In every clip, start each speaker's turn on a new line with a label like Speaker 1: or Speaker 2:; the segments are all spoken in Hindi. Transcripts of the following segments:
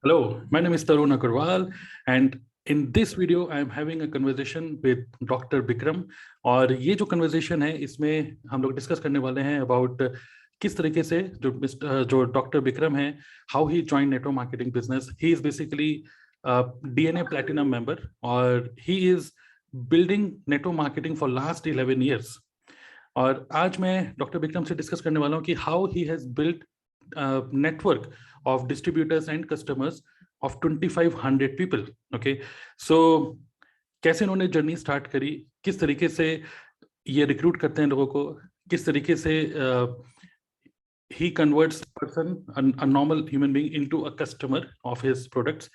Speaker 1: Hello, my name is Tarun Agarwal, and in this video I am having a conversation with Dr. Bikram. और ये जो conversation है इसमें हम लोग discuss करने वाले हैं about किस तरीके से जो डॉक्टर विक्रम है, how he joined network marketing business. He is basically a DNA Platinum member और he is building network marketing for last 11 years. और आज मैं डॉक्टर विक्रम से डिस्कस करने वाला हूँ कि how he has built network of distributors and customers of 2500 people. Okay, so कैसे इन्होंने जर्नी स्टार्ट करी, किस तरीके से ये रिक्रूट करते हैं लोगों को, किस तरीके से he converts person, a normal human being, into a customer of his products,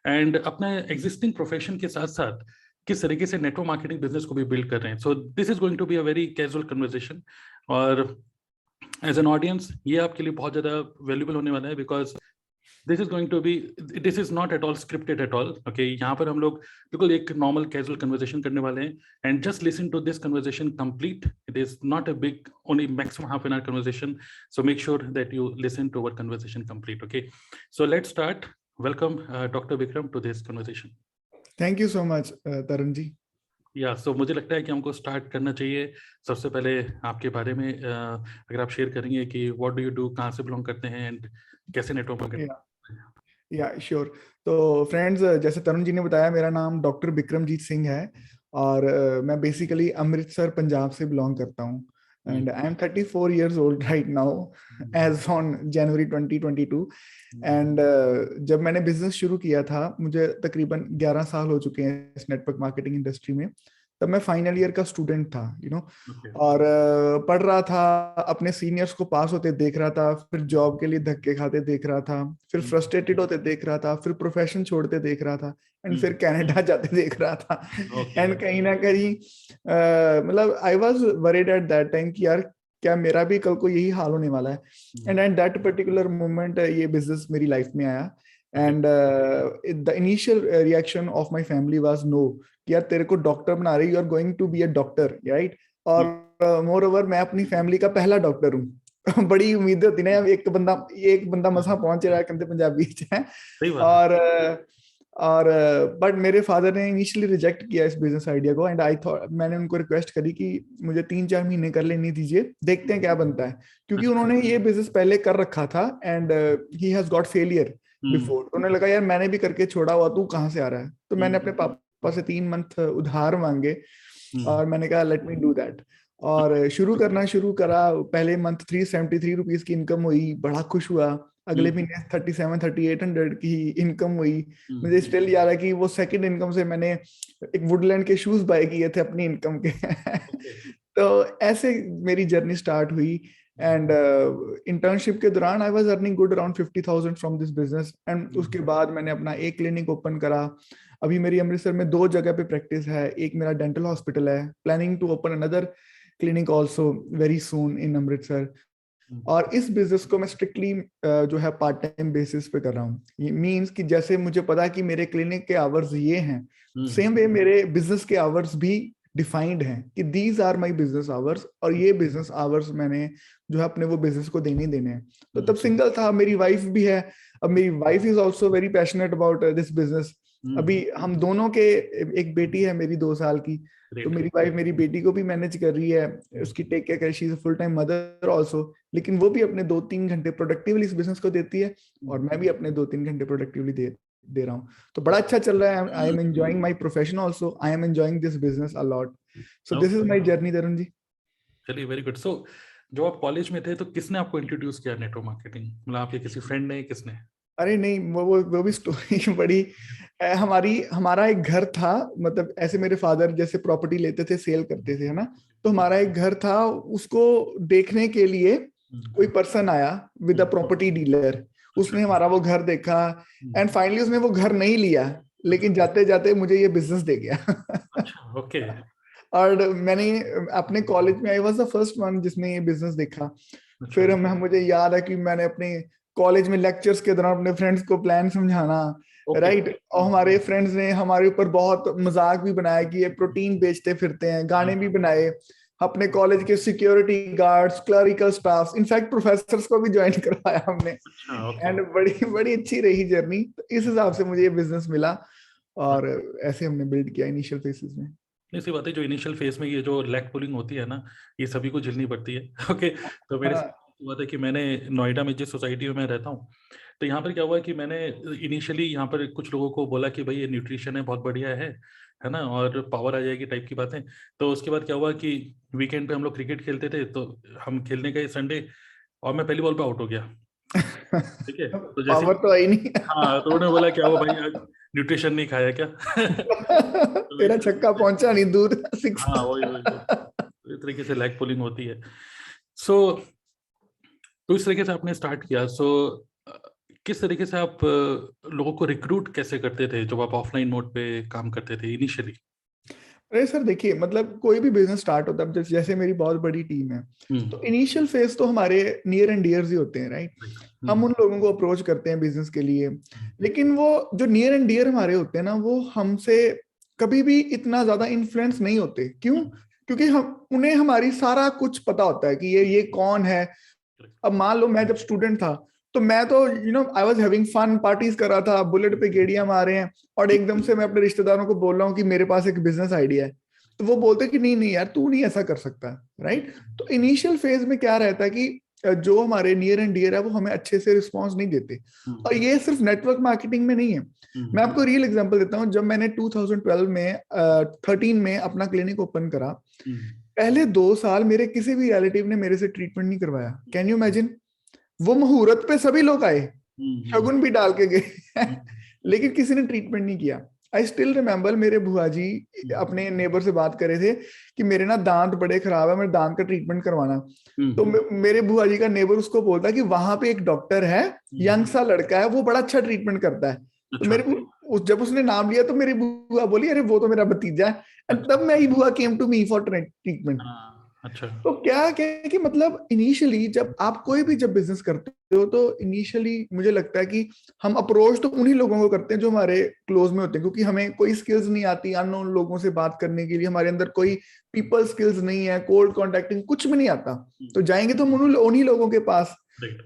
Speaker 1: and अपने existing profession के साथ साथ किस तरीके से नेटवर्क मार्केटिंग बिजनेस को भी बिल्ड कर रहे हैं. So this is going to be a very casual conversation और एज एन ऑडियंस ये आपके लिए बहुत ज़्यादा वैल्यूबल होने वाला है because this is going to be, this is not at all scripted at all. Okay, यहाँ पर हम लोग बिल्कुल एक नॉर्मल कैजुअल कन्वर्सेशन करने वाले हैं and just listen to this conversation complete. It is not a big, only maximum half an hour conversation, so make sure that you listen to our conversation complete. Okay, so let's start. Welcome doctor Vikram to this conversation.
Speaker 2: Thank you so much Tarun ji.
Speaker 1: Yeah so मुझे लगता है कि हमको स्टार्ट करना चाहिए. सबसे पहले आपके बारे में अगर आप शेयर करेंगे कि व्हाट डू यू डू, कहाँ से बिलोंग करते हैं एंड कैसे नेटवर्क मार्केटिंग.
Speaker 2: या श्योर. तो फ्रेंड्स, जैसे तरुण जी ने बताया, मेरा नाम डॉक्टर बिक्रमजीत सिंह है और मैं बेसिकली अमृतसर पंजाब से बिलोंग करता हूँ. And I am 34 years old right now as on January 2022. And जब मैंने बिजनेस शुरू किया था, मुझे तकरीबन 11 साल हो चुके हैं इस नेटवर्क मार्केटिंग इंडस्ट्री में. तब मैं फाइनल ईयर का स्टूडेंट था, और पढ़ रहा था, अपने सीनियर्स को पास होते देख रहा था, फिर जॉब के लिए धक्के खाते देख रहा था, फिर फ्रस्ट्रेटेड होते देख रहा था, फिर प्रोफेशन छोड़ते देख रहा था एंड फिर कनाडा जाते देख रहा था. एंड कहीं ना कहीं मतलब I was worried eight that time कि यार क्या मेरा भी कल को यही हाल होने वाला है. And at that particular moment ये बिजनेस मेरी लाइफ में आया. And the initial reaction of my family was no, कि यार तेरे को डॉक्टर बना रही, you are going to be a doctor, right. और मोर ओवर मैं अपनी फैमिली का पहला डॉक्टर हूँ. बड़ी उम्मीद होती ना, एक बंदा मसा पहुंच रहा है, कहते पंजाबी है. और बट मेरे फादर ने इनिशियली रिजेक्ट किया इस बिजनेस आइडिया को. एंड आई थॉट, मैंने उनको रिक्वेस्ट करी कि मुझे 3-4 महीने कर लेने दीजिए, देखते हैं क्या बनता है, क्योंकि उन्होंने ये बिजनेस पहले कर रखा था and he has got failure before. उन्हें लगा यार मैंने भी करके छोड़ा हुआ, तू कहाँ से आ रहा है. तो मैंने अपने पापा से 3 मंथ उधार मांगे और मैंने कहा लेट मी डू दैट. और शुरू करा. पहले मंथ 373 रुपीज की इनकम हुई, बड़ा खुश हुआ. अगले महीने 37-3800 की इनकम हुई. मुझे स्टिल याद है कि वो सेकंड इनकम से मैंने एक वुडलैंड के शूज बाय किए थे अपनी इनकम के. तो ऐसे मेरी जर्नी स्टार्ट हुई. एंड इंटर्नशिप के दौरान I was earning good around 50,000 from this business. And उसके बाद मैंने अपना एक क्लिनिक ओपन करा. अभी मेरी अमृतसर में 2 जगह पे प्रैक्टिस है. एक मेरा डेंटल हॉस्पिटल है, planning to open another clinic also very soon in Amritsar. और इस बिजनेस को मैं स्ट्रिक्टली जो है पार्ट टाइम बेसिस पे कर रहा हूँ. ये मींस कि जैसे मुझे पता है कि मेरे क्लिनिक के आवर्स ये हैं, सेम वे मेरे बिजनेस के आवर्स भी डिफाइंड हैं कि these are my business hours, और ये बिजनेस आवर्स मैंने जो है अपने वो बिजनेस को देने हैं. तो तब सिंगल था, मेरी वाइफ भी है. अब मेरी wife is also very passionate about this business. अभी हम दोनों के, एक बेटी है मेरी 2 साल की, तो मेरी वाइफ मेरी बेटी को भी मैनेज कर रही है, उसकी टेक केयर कर रही है. She is a full time mother also. लेकिन वो भी अपने 2-3 घंटे प्रोडक्टिवली इस बिजनेस को देती है और मैं भी अपने 2-3 घंटे प्रोडक्टिवली दे रहा हूँ. तो बड़ा अच्छा चल रहा है. I am enjoying my profession also. I am enjoying this business a lot. So this is my journey, Tarun ji.
Speaker 1: चलिए, वेरी गुड. सो जो आप कॉलेज में थे तो किसने आपको इंट्रोड्यूस किया नेटवर्क मार्केटिंग? मतलब आपके किसी फ्रेंड ने, किसने?
Speaker 2: अरे नहीं, वो भी स्टोरी बड़ी. हमारा एक घर था, मतलब ऐसे मेरे फादर जैसे प्रॉपर्टी लेते थे, सेल करते थे, है ना. तो हमारा एक घर था, उसको देखने के लिए कोई पर्सन आया विद अ प्रॉपर्टी डीलर. उसने हमारा वो घर देखा एंड फाइनली उसने वो घर नहीं लिया, लेकिन जाते जाते मुझे ये बिजनेस दे गया.
Speaker 1: ओके.
Speaker 2: और मैंने अपने कॉलेज में, I was the first one जिसने ये बिजनेस देखा. फिर मुझे याद है कि मैंने अपने कॉलेज में लेक्चर्स के दौरान अपने फ्रेंड्स को प्लान समझाना, राइट. और हमारे फ्रेंड्स ने हमारे ऊपर बहुत मजाक भी बनाया कि ये प्रोटीन बेचते फिरते हैं, गाने भी बनाए. अपने कॉलेज के security guards, clerical staff, in fact professors को भी ज्वाइन करवाया हमने।
Speaker 1: अच्छा, ओके।
Speaker 2: एंड बड़ी बड़ी अच्छी रही जर्नी, तो इस हिसाब से मुझे ये बिजनेस मिला और ऐसे हमने बिल्ड किया इनिशियल फेसेस में।
Speaker 1: ऐसी बात है, जो इनिशियल फेज में ये जो लैग पुलिंग होती है ना, ये सभी को झेलनी पड़ती है। ओके, तो मेरे
Speaker 2: हाँ,
Speaker 1: साथ बात है कि मैंने नोएडा में जिस सोसाइटी में मैं रहता हूँ, तो यहाँ पर क्या हुआ कि मैंने इनिशियली यहाँ पर कुछ लोगों को बोला कि भाई ये न्यूट्रिशन है, बहुत बढ़िया है ना, और पावर आ जाएगी टाइप की बातें। तो उसके बाद क्या हुआ कि वीकेंड पे हम लोग क्रिकेट खेलते थे, तो हम खेलने गए संडे, और मैं पहली बॉल पे आउट हो गया। ठीक है, तो जैसे,
Speaker 2: पावर तो आई नहीं।
Speaker 1: हाँ, तो उन्होंने बोला क्या हुआ भाई, आज न्यूट्रिशन नहीं खाया क्या? तो
Speaker 2: तेरा छक्का पहुंचा नहीं दूर, सिक्स।
Speaker 1: हाँ, वही वही वही। तो इस तरीके से लैग पुलिंग होती है। सो तो इस तरीके से आपने स्टार्ट किया। किस तरीके से आप लोगों को रिक्रूट कैसे करते थे जब आप ऑफलाइन मोड पे काम करते थे इनिशियली?
Speaker 2: अरे सर देखिए, मतलब कोई भी बिजनेस स्टार्ट होता है, जैसे मेरी बहुत बड़ी टीम है, तो इनिशियल फेज तो हमारे नियर एंड डियर्स ही होते हैं, राइट। हम उन लोगों को अप्रोच करते हैं बिजनेस के लिए, लेकिन वो जो नियर एंड डियर हमारे होते हैं ना, वो हमसे कभी भी इतना ज्यादा इन्फ्लुएंस नहीं होते। क्यों? क्योंकि हम उन्हें हमारी सारा कुछ पता होता है कि ये कौन है। अब मान लो मैं जब स्टूडेंट था, तो मैं तो I was having fun, parties कर रहा था, बुलेट पे गेड़ियां मारे हैं, और एकदम से मैं अपने रिश्तेदारों को बोल रहा हूँ कि मेरे पास एक बिजनेस आइडिया है। तो वो बोलते कि नहीं नहीं यार, तू नहीं ऐसा कर सकता, राइट। तो इनिशियल फेज में क्या रहता है कि जो हमारे नियर एंड डियर है वो हमें अच्छे से रिस्पॉन्स नहीं देते। और ये सिर्फ नेटवर्क मार्केटिंग में नहीं है। मैं आपको रियल एग्जांपल देता हूँ। जब मैंने 2012 में 13 में अपना क्लिनिक ओपन करा, पहले 2 साल मेरे किसी भी रिलेटिव ने मेरे से ट्रीटमेंट नहीं करवाया। Can you imagine? वो मुहूर्त पे सभी लोग आए, शगुन भी डाल के गए, लेकिन किसी ने ट्रीटमेंट नहीं किया। आई स्टिल रिमेम्बर, मेरे बुआ जी अपने नेबर से बात कर रहे थे कि मेरे ना दांत बड़े खराब है, मेरे दांत का ट्रीटमेंट करवाना। तो मेरे बुआ जी का नेबर उसको बोलता कि वहां पे एक डॉक्टर है, यंग सा लड़का है, वो बड़ा अच्छा ट्रीटमेंट करता है। तो मेरे जब उसने नाम लिया तो मेरी बुआ बोली, अरे वो तो मेरा भतीजा है। एंड तब मेरी बुआ came to me for treatment.
Speaker 1: अच्छा।
Speaker 2: तो क्या कि मतलब इनिशियली जब आप कोई भी जब बिजनेस करते हो, तो इनिशियली मुझे लगता है कि हम अप्रोच तो उन्हीं लोगों को करते हैं जो हमारे क्लोज में होते हैं, क्योंकि हमें कोई स्किल्स नहीं आती अननोन लोगों से बात करने के लिए, हमारे अंदर कोई पीपल स्किल्स नहीं है, कोल्ड कॉन्टेक्टिंग कुछ भी नहीं आता। तो जाएंगे तो हम उन्हीं लोगों के पास।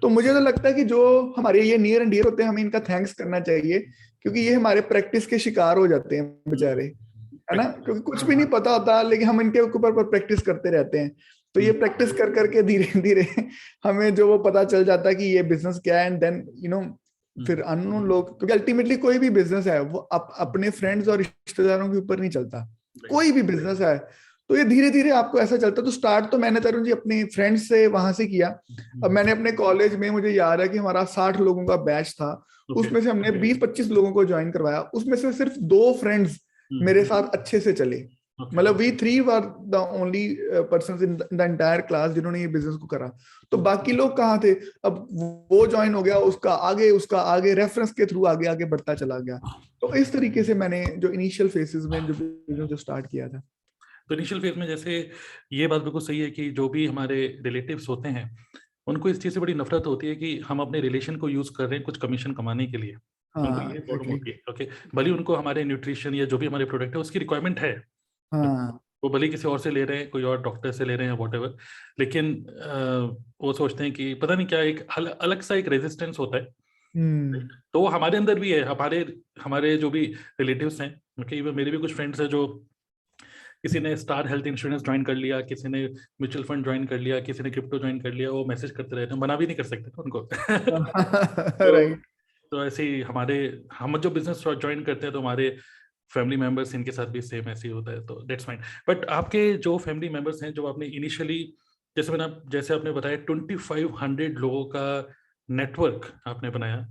Speaker 2: तो मुझे तो लगता है कि जो हमारे ये नियर एंड डियर होते हैं, हमें इनका थैंक्स करना चाहिए, क्योंकि ये हमारे प्रैक्टिस के शिकार हो जाते हैं बेचारे, है ना। क्योंकि कुछ भी नहीं पता होता, लेकिन हम इनके ऊपर प्रैक्टिस करते रहते हैं। तो ये प्रैक्टिस कर करके धीरे धीरे हमें जो वो पता चल जाता है कि ये बिजनेस क्या है। एंड देन फिर अननोन लोग, क्योंकि अल्टीमेटली कोई भी बिजनेस है वो अपने फ्रेंड्स और रिश्तेदारों के ऊपर नहीं चलता। कोई भी बिजनेस है तो ये धीरे धीरे आपको ऐसा चलता है। तो स्टार्ट तो मैंने तरुण जी अपने फ्रेंड्स से वहां से किया। अब मैंने अपने कॉलेज में, मुझे याद है कि हमारा 60 लोगों का बैच था, उसमें से हमने 20-25 लोगों को ज्वाइन करवाया। उसमें से सिर्फ 2 फ्रेंड्स मेरे साथ अच्छे से चले। मतलब we 3 were the only person in the entire class जिन्होंने ये बिजनेस को करा। तो बाकी लोग कहाँ थे? अब वो ज्वाइन हो गया, उसका आगे रेफरेंस के थ्रू आगे आगे बढ़ता चला गया। तो इस तरीके से मैंने जो इनिशियल फेसेस में जो स्टार्ट किया था।
Speaker 1: तो इनिशियल फेज में, जैसे ये बात बिल्कुल सही है कि जो भी हमारे रिलेटिव्स होते हैं उनको इस चीज से बड़ी नफरत होती है कि हम अपने रिलेशन को यूज कर रहे हैं कुछ कमीशन कमाने के लिए। उनको ये प्रॉब्लम होती है। ओके, भले उनको हमारे न्यूट्रिशन या जो भी हमारे प्रोडक्ट है उसकी रिक्वायरमेंट है, वो भले किसी और से ले रहे हैं, कोई और डॉक्टर से ले रहे हैं, वॉटेवर, लेकिन वो सोचते हैं कि पता नहीं क्या एक अलग सा एक रेजिस्टेंस होता है। तो वो हमारे अंदर भी है, हमारे हमारे जो भी रिलेटिव्स हैं। ओके, मेरे भी कुछ फ्रेंड्स हैं जो किसी ने स्टार हेल्थ इंश्योरेंस ज्वाइन कर लिया, किसी ने म्यूचुअल फंड ज्वाइन कर लिया, किसी ने क्रिप्टो ज्वाइन कर लिया, वो मैसेज करते रहते हैं, मना भी नहीं कर सकते उनको।
Speaker 2: राइट।
Speaker 1: तो ऐसे ही हम जो बिजनेस ज्वाइन करते हैं, तो हमारे फैमिली मेंबर्स इनके साथ भी सेम ऐसे ही होता है, तो दैट्स फाइन। बट आपके जो फैमिली मेंबर्स हैं, जो आपने इनिशियली, जैसे आपने बताया 2500 लोगों का नेटवर्क आपने बनाया,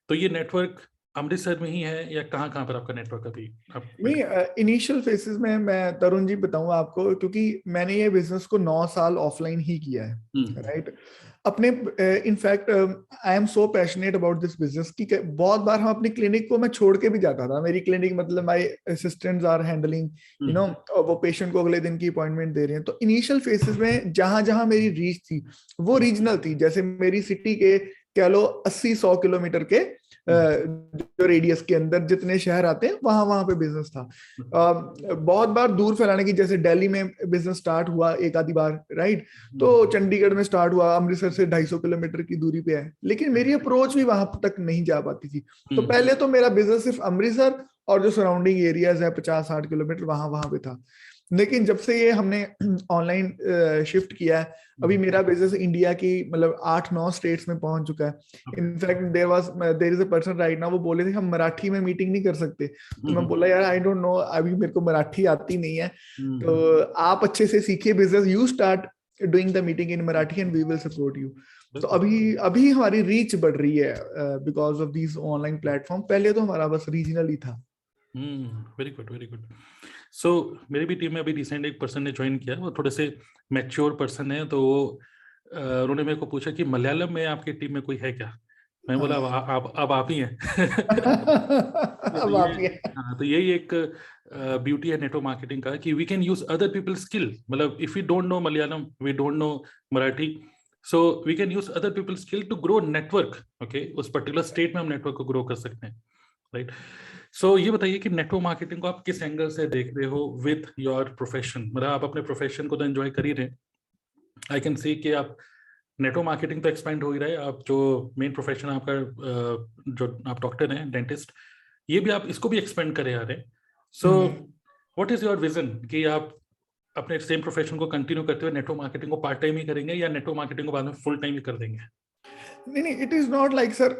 Speaker 1: तो ये नेटवर्क अमृतसर में ही है या कहाँ कहाँ पर आपका नेटवर्क अभी?
Speaker 2: नहीं, इनिशियल फेसेस में मैं तरुण जी बताऊं आपको, क्योंकि मैंने ये बिजनेस को 9 साल ऑफलाइन ही किया है, राइट। अपने in fact I am so passionate about this business कि बहुत बार हम अपनी क्लिनिक को मैं छोड़ के भी जाता था। मेरी क्लिनिक मतलब माय असिस्टेंट्स आर हैंडलिंग, वो पेशेंट को अगले दिन की अपॉइंटमेंट दे रहे हैं। तो इनिशियल फेसेस में जहां जहां मेरी रीच थी वो रीजनल थी। जैसे मेरी सिटी के कह लो 80-100 किलोमीटर के जो रेडियस के अंदर जितने शहर आते हैं वहां वहां पे बिजनेस था। बहुत बार दूर फैलाने की, जैसे दिल्ली में बिजनेस स्टार्ट हुआ एक आधी बार, राइट, तो चंडीगढ़ में स्टार्ट हुआ, अमृतसर से 250 किलोमीटर की दूरी पे है, लेकिन मेरी अप्रोच भी वहां तक नहीं जा पाती थी। तो पहले तो मेरा बिजनेस सिर्फ अमृतसर और जो सराउंडिंग एरियाज है 50-60 किलोमीटर वहां वहां पे था। लेकिन जब से ये हमने ऑनलाइन शिफ्ट किया है, अभी मेरा बिजनेस इंडिया की मतलब 8-9 स्टेट्स में पहुंच चुका है। In fact there is a person right now, वो बोले थे हम मराठी में मीटिंग नहीं कर सकते, तो मैं बोला यार आई डोंट नो, अभी मेरे को मराठी आती नहीं है, तो आप अच्छे से सीखिए business, you start doing the meeting in Marathi and we will support you. तो अभी अभी हमारी रीच बढ़ रही है because of these online platform. पहले तो हमारा बस रीजनल ही था।
Speaker 1: Very good, very good. So मेरी भी टीम में अभी रिसेंट एक पर्सन ने ज्वाइन किया, वो थोड़े से मैच्योर पर्सन है, तो वो उन्होंने मेरे को पूछा कि मलयालम में आपकी टीम में कोई है क्या। मैं बोला अब आप ही हैं।
Speaker 2: अब आप ही हैं।
Speaker 1: हाँ, तो यही एक ब्यूटी है नेटवर्क मार्केटिंग का कि we can use other people skill. मतलब if we don't know Malayalam, we don't know Marathi, so we can use other people skill to grow network. Okay, उस पर्टिकुलर स्टेट में हम नेटवर्क को ग्रो कर सकते हैं, राइट। सो ये बताइए कि नेटवर्क मार्केटिंग को आप किस एंगल से देख रहे हो विथ योर प्रोफेशन। मतलब आप अपने प्रोफेशन को तो एंजॉय कर ही रहे हैं, आई कैन सी कि आप नेटवर्क मार्केटिंग तो एक्सपेंड हो ही रहा है, आप जो मेन प्रोफेशन आपका जो आप डॉक्टर हैं, डेंटिस्ट, ये भी आप इसको भी एक्सपेंड करे आ रहे हैं। So what is your vision कि आप अपने सेम प्रोफेशन को कंटिन्यू करते हुए नेटवर्क मार्केटिंग को पार्ट टाइम ही करेंगे या नेटवर्क मार्केटिंग को बाद में फुल टाइम ही कर देंगे?
Speaker 2: नहीं, it is not like sir,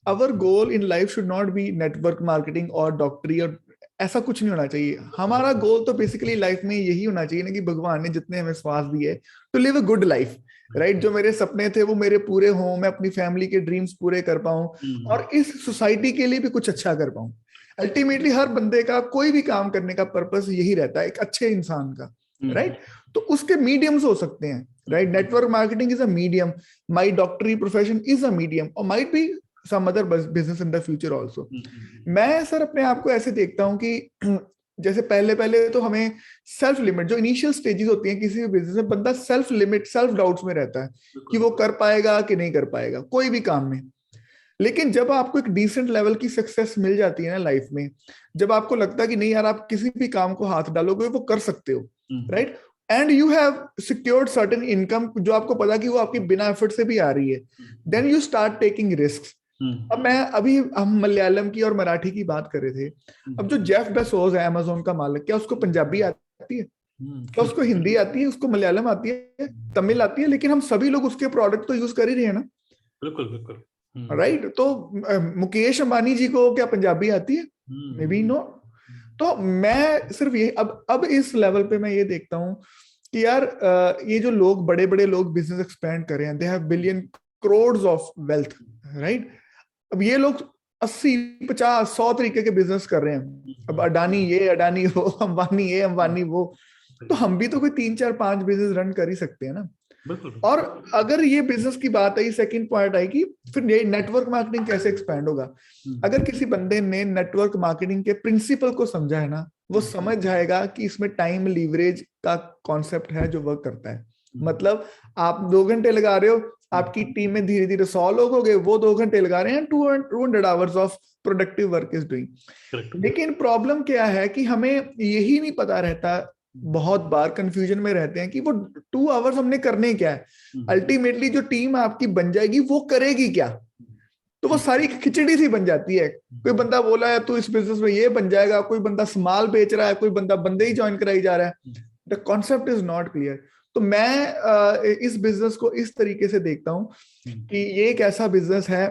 Speaker 2: our goal in life should not be network marketing और डॉक्टरी, और ऐसा कुछ नहीं होना चाहिए। हमारा गोल तो बेसिकली लाइफ में यही होना चाहिए ना कि भगवान ने जितने हमें श्वास दिए to live a good life, right. जो मेरे सपने थे वो मेरे पूरे हों, मैं अपनी फैमिली के ड्रीम्स पूरे कर पाऊं और इस सोसाइटी के लिए भी कुछ अच्छा कर पाऊं। अल्टीमेटली हर बंदे का कोई भी काम करने का पर्पस यही रहता है, एक अच्छे इंसान का, राइट। तो उसके मीडियम्स हो सकते हैं, right. Network marketing is a medium, my डॉक्टरी प्रोफेशन इज अ मीडियम, और might be some other business in the future also. मैं सर अपने आप को ऐसे देखता हूं कि जैसे पहले पहले तो हमें सेल्फ लिमिट, जो इनिशियल स्टेजेस होती हैं किसी भी बिजनेस में, बंदा सेल्फ लिमिट, सेल्फ डाउट्स में रहता है कि वो कर पाएगा कि नहीं कर पाएगा कोई भी काम में। लेकिन जब आपको एक डिसेंट लेवल की सक्सेस मिल जाती है ना लाइफ में, जब आपको लगता है कि नहीं यार आप किसी भी काम को हाथ डालोगे वो कर सकते हो, right, and you have secured certain income जो आपको पता कि वो आपकी बिना एफर्ट से भी आ रही है, then you start taking risk. अब हम मलयालम की और मराठी की बात कर रहे थे। अब जो जेफ बेजोस है अमेज़न का मालिक, क्या उसको पंजाबी आती है? क्या उसको हिंदी आती है? उसको मलयालम आती है? तमिल आती है? लेकिन हम सभी लोग उसके प्रोडक्ट तो यूज कर ही रहे हैं ना।
Speaker 1: बिल्कुल बिल्कुल,
Speaker 2: राइट। तो मुकेश अंबानी जी को क्या पंजाबी आती है? Maybe no. तो मैं सिर्फ ये अब इस लेवल पे मैं ये देखता हूँ कि यार ये जो लोग बड़े बड़े लोग बिजनेस एक्सपैंड कर रहे हैं, they have billion crore of wealth, right. अब ये लोग 80, 50, 100 तरीके के बिजनेस कर रहे हैं। अब अडानी ये, अडानी वो, अंबानी ये, अंबानी वो, तो हम भी तो कोई 3-4-5 बिजनेस रन कर ही सकते हैं ना। और अगर ये बिजनेस की बात आई, सेकंड पॉइंट आई कि फिर ये नेटवर्क मार्केटिंग कैसे एक्सपैंड होगा। अगर किसी बंदे ने नेटवर्क मार्केटिंग के प्रिंसिपल को समझा है ना, वो समझ जाएगा कि इसमें टाइम लीवरेज का कॉन्सेप्ट है जो वर्क करता है। मतलब आप 2 घंटे लगा रहे हो, आपकी टीम में धीरे धीरे 100 लोग हो गए, वो 2 घंटे लगा रहे हैं, 200 hours of productive work is doing. लेकिन प्रॉब्लम क्या है कि हमें यही नहीं पता रहता, बहुत बार कंफ्यूजन में रहते हैं कि वो 2 आवर्स हमने करने क्या है। अल्टीमेटली जो टीम आपकी बन जाएगी वो करेगी क्या, तो वो सारी खिचड़ी सी बन जाती है। कोई बंदा बोला है तो इस बिजनेस में ये बन जाएगा, कोई बंदा माल बेच रहा है, कोई बंदा बंदे ही ज्वाइन कराई जा रहा है। The concept is not clear. तो मैं इस बिजनेस को इस तरीके से देखता हूं कि ये एक ऐसा बिजनेस है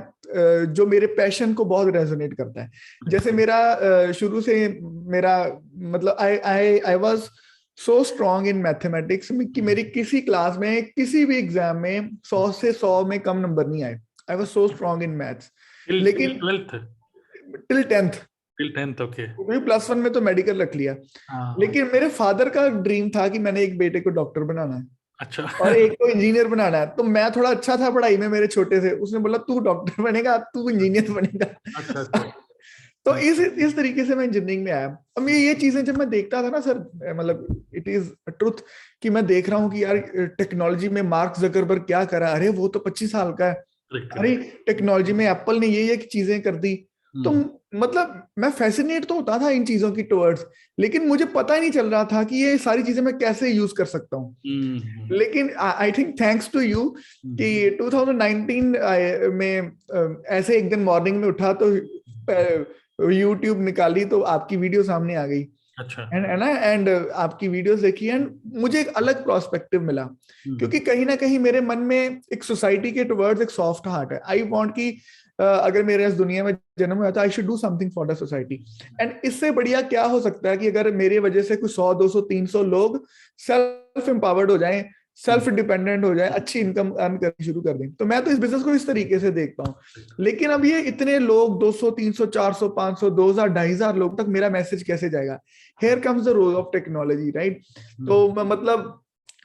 Speaker 2: जो मेरे पैशन को बहुत रेजोनेट करता है। जैसे मेरा शुरू से मेरा मतलब I was so strong in mathematics कि मेरी किसी क्लास में किसी भी एग्जाम में 100 से 100 में कम नंबर नहीं आए। I was so strong in maths. लेकिन टिल 10th
Speaker 1: ओके,
Speaker 2: +1 में तो मेडिकल रख लिया। लेकिन मेरे फादर का ड्रीम था कि मैंने एक बेटे को डॉक्टर बनाना है,
Speaker 1: अच्छा,
Speaker 2: और एक को इंजीनियर बनाना है। तो मैं थोड़ा अच्छा था पढ़ाई में मेरे छोटे से, उसने बोला तू डॉक्टर बनेगा, तू इंजीनियर बनेगा।
Speaker 1: अच्छा।
Speaker 2: तो इस तरीके से मैं इंजीनियरिंग में आया। अब ये चीजें जब मैं देखता था ना सर, मतलब इट इज ट्रुथ कि मैं देख रहा हूँ कि यार टेक्नोलॉजी में मार्क जकरबर्ग क्या करा, अरे वो तो 25 साल का है, अरे टेक्नोलॉजी में एप्पल ने ये चीजें कर दी, तो मतलब मैं फैसिनेट तो होता था इन चीजों की टुवर्ड्स, लेकिन मुझे पता ही नहीं चल रहा था कि ये सारी चीजें मैं कैसे यूज कर सकता हूँ। लेकिन I think thanks to you कि 2019 में ऐसे एक दिन मॉर्निंग में उठा तो यूट्यूब निकाली तो आपकी वीडियो सामने आ गई।
Speaker 1: अच्छा।
Speaker 2: एंड आपकी वीडियोस देखी एंड मुझे एक अलग प्रोस्पेक्टिव मिला, क्योंकि कहीं ना कहीं मेरे मन में एक सोसाइटी के टुवर्ड्स एक सॉफ्ट हार्ट है। आई वांट कि अगर मेरे इस दुनिया में जन्म हुआ था, I should do something for the society. And इससे बढ़िया क्या हो सकता है कि अगर मेरे वजह से कुछ 100 200 300 लोग सेल्फ एम्पावर्ड हो जाएं, सेल्फ डिपेंडेंट हो जाए, अच्छी इनकम अर्न करनी शुरू कर दें। तो मैं तो इस बिजनेस को इस तरीके से देखता हूँ। लेकिन अब ये इतने लोग 200 300 400 500 2000 2500 लोग तक मेरा मैसेज कैसे जाएगा? Here comes the role of technology, right? तो मतलब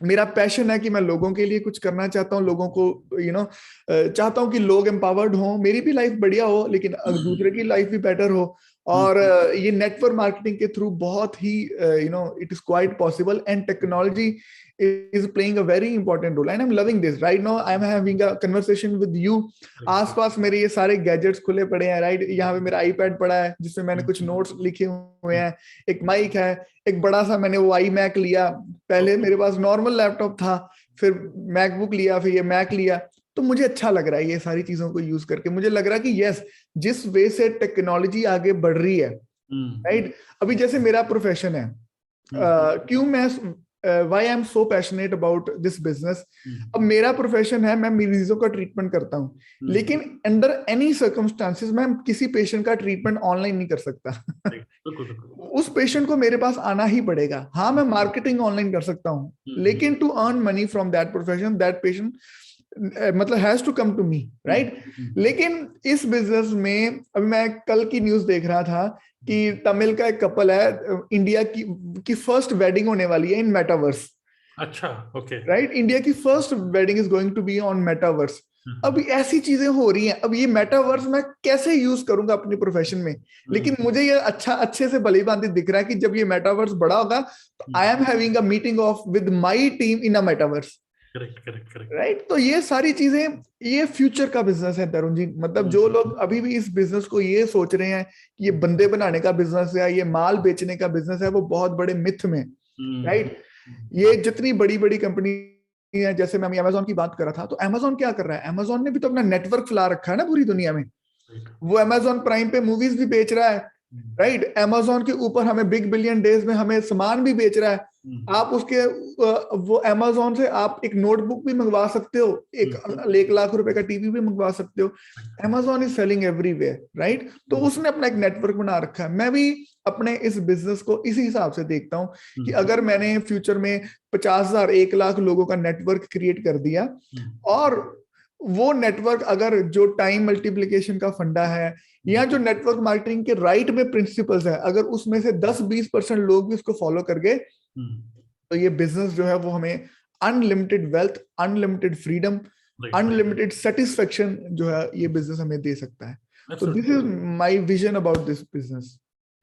Speaker 2: मेरा पैशन है कि मैं लोगों के लिए कुछ करना चाहता हूँ, लोगों को चाहता हूँ कि लोग एम्पावर्ड हो, मेरी भी लाइफ बढ़िया हो, लेकिन दूसरे की लाइफ भी बेटर हो। और ये नेटवर्क मार्केटिंग के थ्रू बहुत ही it is quite possible, and technology is playing a very important role and I'm loving this right now. I'm having a conversation with you. आसपास मेरे ये सारे गैजेट्स खुले पड़े हैं, राइट? यहाँ पे मेरा आईपैड पड़ा है जिसमें मैंने कुछ नोट्स लिखे हुए हैं, एक माइक है, एक बड़ा सा मैंने वो आई मैक लिया, पहले मेरे पास नॉर्मल लैपटॉप था, फिर मैकबुक लिया, फिर ये मैक लिया। तो मुझे अच्छा लग रहा है ये सारी चीजों को यूज करके। मुझे लग रहा है कि यस, जिस वे से टेक्नोलॉजी आगे बढ़ रही है, राइट? अभी जैसे मेरा प्रोफेशन है, क्यों मैं why I am so passionate about this business। अब मेरा प्रोफेशन है, मैं मरीजों का ट्रीटमेंट करता हूँ, लेकिन अंडर एनी सर्कमस्टांसिस मैं किसी पेशेंट का ट्रीटमेंट ऑनलाइन नहीं कर सकता। उस पेशेंट को मेरे पास आना ही पड़ेगा। हाँ, मैं मार्केटिंग ऑनलाइन कर सकता हूँ, लेकिन to earn money from that profession, that patient मतलब has to come to me, right? लेकिन इस बिजनेस में अभी मैं कल की न्यूज देख रहा था कि तमिल का एक कपल है, इंडिया की फर्स्ट वेडिंग होने वाली है इन मेटावर्स।
Speaker 1: अच्छा, ओके,
Speaker 2: राइट? इंडिया की first wedding is going to be on metaverse. अब ऐसी चीजें हो रही हैं। अब ये मेटावर्स मैं कैसे यूज करूंगा अपनी प्रोफेशन में? लेकिन मुझे ये अच्छे से भली भांति दिख रहा है कि जब ये मेटावर्स बड़ा होगा तो I am having a meeting of with my team in a metaverse. Correct, right? तो ये सारी चीजें, ये फ्यूचर का बिजनेस है तरुण जी। मतलब जो लोग अभी भी इस बिजनेस को ये सोच रहे हैं कि ये बंदे बनाने का बिजनेस है, ये माल बेचने का बिजनेस है, वो बहुत बड़े मिथ में, राइट? ये जितनी बड़ी बड़ी कंपनी है, जैसे मैं अमेज़न की बात कर रहा था, तो अमेज़न क्या कर रहा है? अमेज़न ने भी तो अपना नेटवर्क फैला रखा है ना पूरी दुनिया में। वो अमेज़न प्राइम पे मूवीज भी बेच रहा है, राइट? अमेज़न के ऊपर हमें बिग बिलियन डेज में हमें सामान भी बेच रहा है। आप उसके वो अमेज़न से आप एक नोटबुक भी मंगवा सकते हो, 1 लाख रुपए का टीवी भी मंगवा सकते हो। Amazon is selling everywhere, right? तो उसने अपना एक नेटवर्क बना रखा है। मैं भी अपने इस बिजनेस को इसी हिसाब से देखता हूं कि अगर मैंने फ्यूचर में 50,000 1 लाख लोगों का नेटवर्क क्रिएट कर दिया, और वो नेटवर्क अगर जो टाइम मल्टीप्लिकेशन का फंडा है, या जो नेटवर्क मार्केटिंग के राइट में प्रिंसिपल्स है, अगर उसमें से 10-20% लोग भी उसको फॉलो कर गए, तो ये बिजनेस जो है वो हमें unlimited wealth, unlimited freedom, unlimited satisfaction जो है ये बिजनेस हमें दे सकता है। तो this is my vision about this business.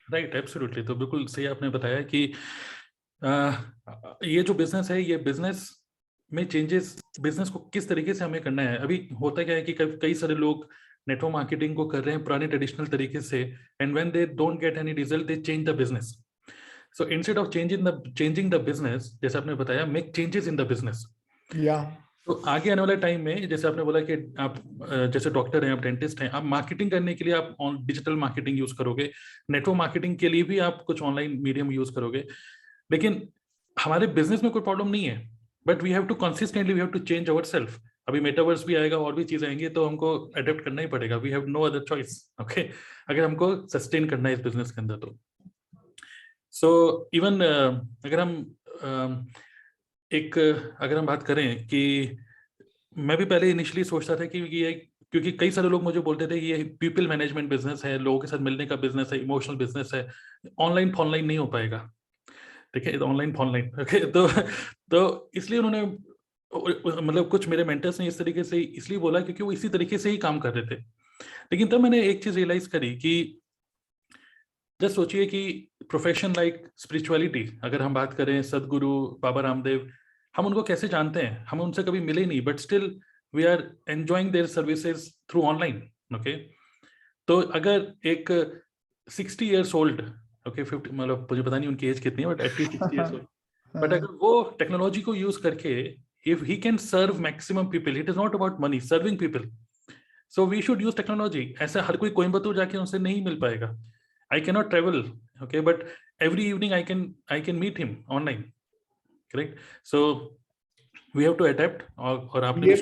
Speaker 1: Right, absolutely. तो बिल्कुल सही आपने बताया कि ये जो बिजनेस है, ये बिजनेस में चेंजेस, बिजनेस को किस तरीके से हमें करना है। अभी होता क्या है कि कई सारे लोग नेटवर्क मार्केटिंग को कर रहे हैं पुराने ट्रेडिशनल तरीके से, and when they don't get any result they change the business. So instead of changing the business, जैसे आपने बताया, make changes in the business. तो आगे आने वाले टाइम में, जैसे आपने बोला कि आप जैसे डॉक्टर हैं, आप डेंटिस्ट हैं, आप मार्केटिंग करने के लिए आप डिजिटल मार्केटिंग यूज करोगे, नेटवर्क मार्केटिंग के लिए भी आप कुछ ऑनलाइन मीडियम यूज करोगे। लेकिन हमारे बिजनेस में कोई प्रॉब्लम नहीं है, but we have to consistently, we have to change our self. अभी मेटावर्स भी आएगा और भी चीजें आएंगी, तो हमको अडेप्ट करना ही पड़ेगा। We have no other choice, okay, अगर हमको सस्टेन करना है इस बिजनेस के अंदर तो। सो इवन अगर हम अगर हम बात करें कि मैं भी पहले इनिशियली सोचता था कि ये, क्योंकि कई सारे लोग मुझे बोलते थे कि ये पीपल मैनेजमेंट बिजनेस है, लोगों के साथ मिलने का बिजनेस है, इमोशनल बिजनेस है, ऑनलाइन फॉनलाइन नहीं हो पाएगा, ठीक है, ऑनलाइन फॉनलाइन, ओके। तो इसलिए उन्होंने, मतलब कुछ मेरे मेंटर्स ने इस तरीके से इसलिए बोला क्योंकि वो इसी तरीके से ही काम कर रहे थे। लेकिन तब मैंने एक चीज रियलाइज करी कि जस्ट सोचिए कि प्रोफेशन लाइक स्पिरिचुअलिटी, अगर हम बात करें सदगुरु बाबा रामदेव, हम उनको कैसे जानते हैं? हम उनसे कभी मिले नहीं, but still we are enjoying their services through online. Okay, तो अगर एक 60 years old, ओके 50, मतलब मुझे पता नहीं उनकी एज कितनी है, but at least 60 years old, but अगर वो टेक्नोलॉजी को यूज करके if he can serve maximum people, it is not about money, serving people. So we should use technology. ऐसा हर कोई कोयम्बतूर जाके उनसे नहीं मिल पाएगा. I can not travel, okay, but every evening I can meet him online. Correct. So we have to adapt. और आपने
Speaker 2: ये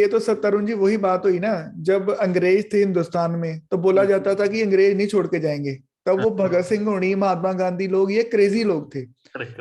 Speaker 2: तो सर तरुण जी वही बात हुई ना, जब अंग्रेज थे हिंदुस्तान में तो बोला जाता था कि अंग्रेज नहीं छोड़ के जाएंगे. तब वो भगत सिंह होनी, महात्मा गांधी लोग, ये क्रेजी लोग थे.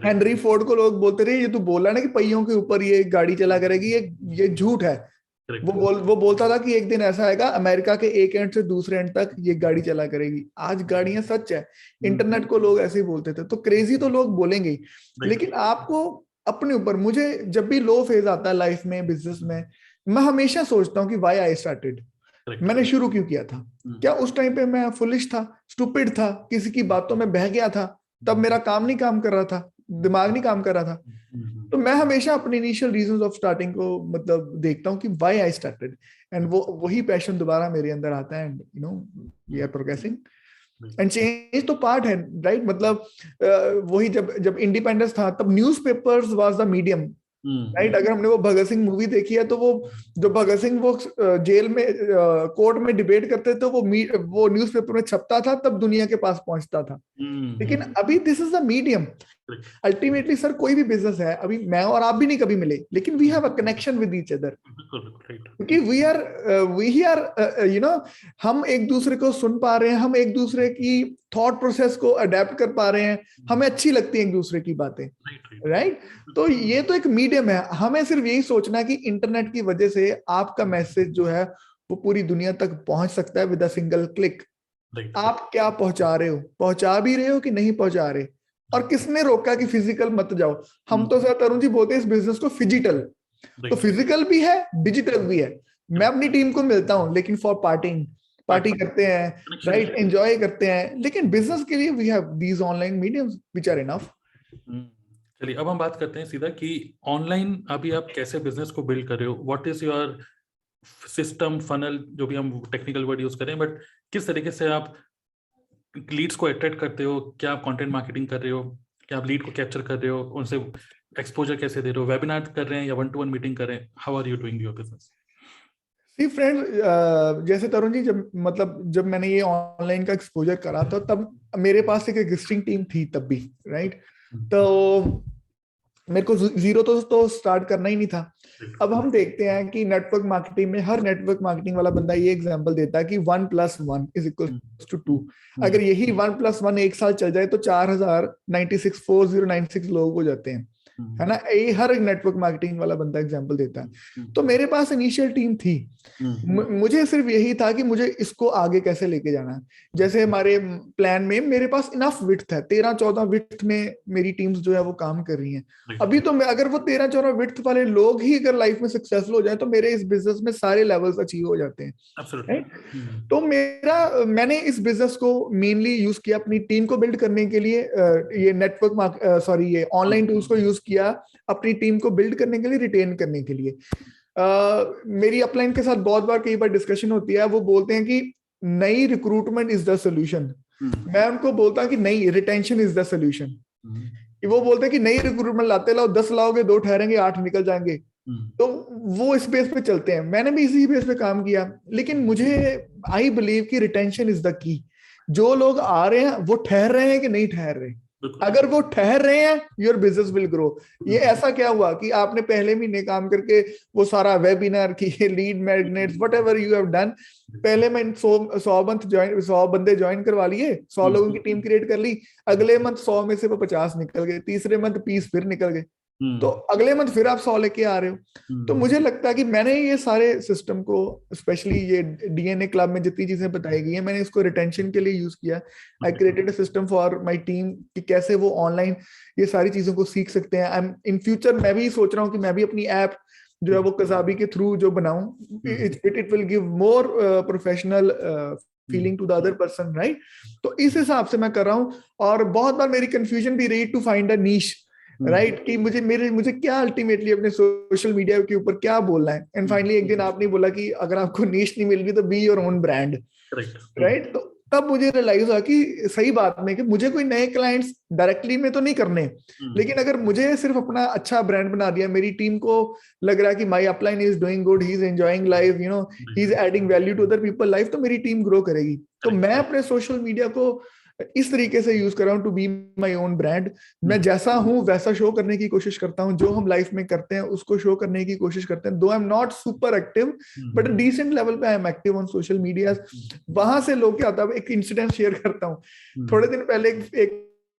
Speaker 2: हेनरी फोर्ड को लोग बोलते रहे ये तू बोला ना कि पहियों के ऊपर ये गाड़ी चला करेगी, ये झूठ है. वो बोलता था कि एक दिन ऐसा आएगा अमेरिका के एक एंड से दूसरे एंड तक ये गाड़ी चला करेगी. आज गाड़ियां सच है. इंटरनेट को लोग ऐसे ही बोलते थे. तो क्रेजी तो लोग बोलेंगे ही, लेकिन आपको अपने ऊपर, मुझे जब भी लो फेज आता है लाइफ में, बिजनेस में, मैं हमेशा सोचता हूँ कि व्हाई आई स्टार्टेड. मैंने शुरू क्यों किया था? क्या उस टाइम पे मैं फुलिश था, स्टूपिड था, किसी की बातों में बह गया था? तब मेरा काम नहीं काम कर रहा था, दिमाग नहीं काम कर रहा था. तो मैं हमेशा अपने इनिशियल रीजंस ऑफ स्टार्टिंग को मतलब देखता हूँ कि व्हाई आई स्टार्टेड, एंड वही पैशन दोबारा मेरे अंदर आता है. And we are progressing and change तो पार्ट है, राइट? मतलब वही जब इंडिपेंडेंस था तब newspapers was the medium, right? अगर हमने वो भगत सिंह मूवी देखी है तो वो जो भगत सिंह वो जेल में कोर्ट में डिबेट करते थे, वो न्यूज़पेपर में छपता था, तब दुनिया के पास पहुंचता था. लेकिन अभी this is the medium. Ultimately sir कोई भी बिजनेस है, अभी मैं और आप भी नहीं कभी मिले, लेकिन we have a connection with each other, क्योंकि वी आर हम एक दूसरे को सुन पा रहे हैं, हम एक दूसरे की थॉट प्रोसेस को अडेप्ट कर पा रहे हैं, हमें अच्छी लगती है एक दूसरे की बातें, राइट? तो ये तो एक मीडियम है. हमें सिर्फ यही सोचना है कि इंटरनेट की वजह से आपका मैसेज जो है वो पूरी दुनिया तक पहुंच सकता है विद अ सिंगल क्लिक. आप क्या पहुंचा रहे हो, पहुंचा भी रहे हो कि नहीं पहुंचा रहे, और किसने रोका कि फिजिकल मत जाओ? हम तो सर तरुण जी बोलते हैं इस बिजनेस को फिजिटल. तो फिजिकल भी है, डिजिटल भी है. मैं अपनी टीम को मिलता हूं लेकिन फॉर पार्टी करते हैं, राइट? एंजॉय करते हैं. लेकिन बिजनेस के लिए we have these online mediums which are enough.
Speaker 1: चलिए अब हम बात करते हैं सीधा कि ऑनलाइन अभी आप कैसे बिजनेस को बिल्ड कर रहे हो. What is your system, funnel, जो भी हम टेक्निकल वर्ड यूज करें, बट किस तरीके से आप लीड्स को अट्रैक्ट करते हो? क्या आप कंटेंट मार्केटिंग कर रहे हो? क्या आप लीड को कैप्चर कर रहे हो? उनसे एक्सपोजर कैसे दे रहे हो? वेबिनार कर रहे हैं या 1-to-1 मीटिंग कर रहे हैं? How are you doing your business?
Speaker 2: See friend, जैसे तरुण जी जब मैंने ये ऑनलाइन का एक्सपोजर करा था, तब मेरे पास एक एग्जिस्टिंग टीम थी तब भी, राइट? तो मेरे को जीरो तो स्टार्ट करना ही नहीं था. अब हम देखते हैं कि नेटवर्क मार्केटिंग में हर नेटवर्क मार्केटिंग वाला बंदा ये एग्जांपल देता है कि 1+1=2. अगर यही 1+1 एक साल चल जाए तो 4096 लोग हो जाते हैं, है ना? ये हर एक नेटवर्क मार्केटिंग वाला बंदा एग्जांपल देता है. तो मेरे पास इनिशियल टीम थी. मुझे सिर्फ यही था कि मुझे इसको आगे कैसे लेके जाना है. जैसे हमारे प्लान में मेरे पास इनफ विड्थ है, 13-14 विड्थ में मेरी टीम्स जो है वो काम कर रही हैं. अभी तो मैं अगर वो 13-14 विड्थ वाले लोग ही अगर लाइफ में सक्सेसफुल हो जाए तो मेरे इस बिजनेस में सारे लेवल्स अचीव हो जाते हैं, राइट? तो मैंने इस बिजनेस को मेनली यूज किया अपनी टीम को बिल्ड करने के लिए. ये ये ऑनलाइन टूल्स को यूज किया अपनी टीम को बिल्ड करने के लिए, रिटेन करने के लिए. मेरी अपलाइन के साथ बहुत बार कई बार डिस्कशन होती है. वो बोलते हैं कि नई रिक्रूटमेंट इज द सोल्यूशन. मैं उनको बोलता हूं कि नहीं, रिटेंशन इज द सोल्यूशन. वो बोलते हैं कि नई रिक्रूटमेंट लाते लाओ, 10 लाओगे 2 ठहरेंगे, 8 निकल जाएंगे. तो वो इस बेस पे चलते हैं. मैंने भी इसी बेस पे काम किया. लेकिन मुझे आई बिलीव कि रिटेंशन इज द की. जो लोग आ रहे हैं वो ठहर रहे हैं कि नहीं ठहर रहे. अगर वो ठहर रहे हैं, योर बिजनेस विल ग्रो. ये ऐसा क्या हुआ कि आपने पहले महीने काम करके वो सारा वेबिनार की, lead magnets, whatever you have done, पहले मंथ 100 बंदे ज्वाइन करवा लिए, 100 लोगों की टीम क्रिएट कर ली. अगले मंथ 100 में से वो 50 निकल गए, तीसरे मंथ 20 फिर निकल गए, तो अगले मंथ फिर आप 100 लेके आ रहे हो. तो मुझे लगता है कि मैंने ये सारे सिस्टम को, स्पेशली ये डीएनए क्लब में जितनी चीजें बताई गई है, मैंने इसको रिटेंशन के लिए यूज किया. I created a system for my team कि कैसे वो ऑनलाइन ये सारी चीजों को सीख सकते हैं. इन फ्यूचर मैं भी सोच रहा हूँ कि मैं भी अपनी ऐप जो है वो कसाबी के थ्रू जो बनाऊं, it will give more professional feeling to the other person, right? तो इस हिसाब से मैं कर रहा हूँ. और बहुत बार मेरी कंफ्यूजन भी रही to find a niche right, कि मुझे क्या अल्टीमेटली अपने सोशल मीडिया के ऊपर क्या बोलना है। एंड फाइनली एक दिन आपने बोला कि अगर आपको नीश नहीं मिल रही तो be your own brand, right. तो तब मुझे रियलाइज हुआ कि सही बात में कि मुझे कोई नए क्लाइंट्स डायरेक्टली में तो नहीं करने, लेकिन अगर मुझे सिर्फ अपना अच्छा ब्रांड बना दिया, मेरी टीम को लग रहा है कि my upline is doing good, he is enjoying life, he is adding value to other people life, तो मेरी टीम ग्रो करेगी। तो मैं अपने सोशल मीडिया को इस तरीके से यूज कर रहा हूँ to be my own brand. मैं जैसा हूँ वैसा शो करने की कोशिश करता हूँ, जो हम लाइफ में करते हैं उसको शो करने की कोशिश करते हैं। Though I am not super active but decent level पे I am active on social media. वहां से लोग क्या होता है, एक इंसिडेंट शेयर करता हूँ। थोड़े दिन पहले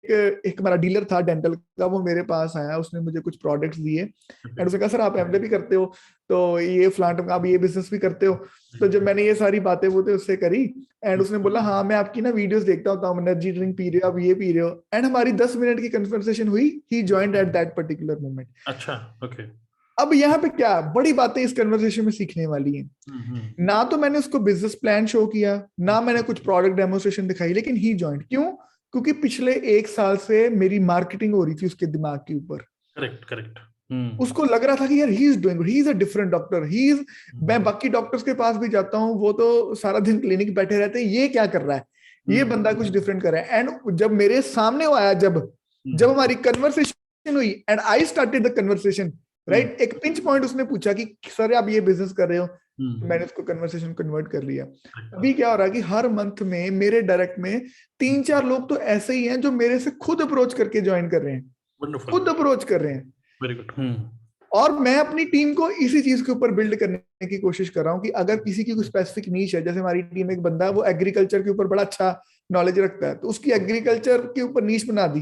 Speaker 2: एक हमारा डीलर था डेंटल का, वो मेरे पास आया, उसने मुझे कुछ प्रोडक्ट्स दिए एंड उसने कहा सर आप एमबीए भी करते हो तो ये फ्लांट आप ये बिजनेस भी करते हो। तो जब मैंने ये सारी बातें वो उससे करी एंड उसने बोला हाँ मैं आपकी ना वीडियोस देखता होता हूँ, एनर्जी ड्रिंक पी रहे हो, आप ये पी रहे हो। एंड हमारी 10 मिनट की कन्वर्सेशन हुई, he joined at that particular moment.
Speaker 1: अच्छा, ओके।
Speaker 2: अब यहाँ पे क्या बड़ी बातें इस कन्वर्सेशन में सीखने वाली हैं। ना तो मैंने उसको बिजनेस प्लान शो किया, ना मैंने कुछ प्रोडक्ट डेमोस्ट्रेशन दिखाई, लेकिन ही जॉइंड। क्यों? क्योंकि पिछले 1 साल से मेरी मार्केटिंग हो रही थी उसके दिमाग के ऊपर।
Speaker 1: करेक्ट।
Speaker 2: उसको लग रहा था कि यार he is doing, he is a different doctor, he is. मैं बाकी डॉक्टर्स के पास भी जाता हूँ, वो तो सारा दिन क्लिनिक बैठे रहते हैं, ये क्या कर रहा है, ये बंदा कुछ डिफरेंट कर रहा है। एंड जब मेरे सामने वो आया, जब हमारी कन्वर्सेशन हुई and I started the conversation, right, एक पिंच पॉइंट उसने पूछा कि सर आप ये बिजनेस कर रहे हो, तो मैंने उसको कन्वर्सेशन कन्वर्ट कर लिया। अभी क्या हो रहा है कि हर मंथ में मेरे डायरेक्ट में 3-4 लोग तो ऐसे ही हैं जो मेरे से खुद अप्रोच करके ज्वाइन कर रहे हैं, खुद अप्रोच कर रहे हैं।
Speaker 1: Very good.
Speaker 2: और मैं अपनी टीम को इसी चीज के ऊपर बिल्ड करने की कोशिश कर रहा हूँ कि अगर किसी की कोई स्पेसिफिक नीश है, जैसे हमारी टीम एक बंदा है वो एग्रीकल्चर के ऊपर बड़ा अच्छा नॉलेज रखता है, तो उसकी एग्रीकल्चर के ऊपर नीश बना दी।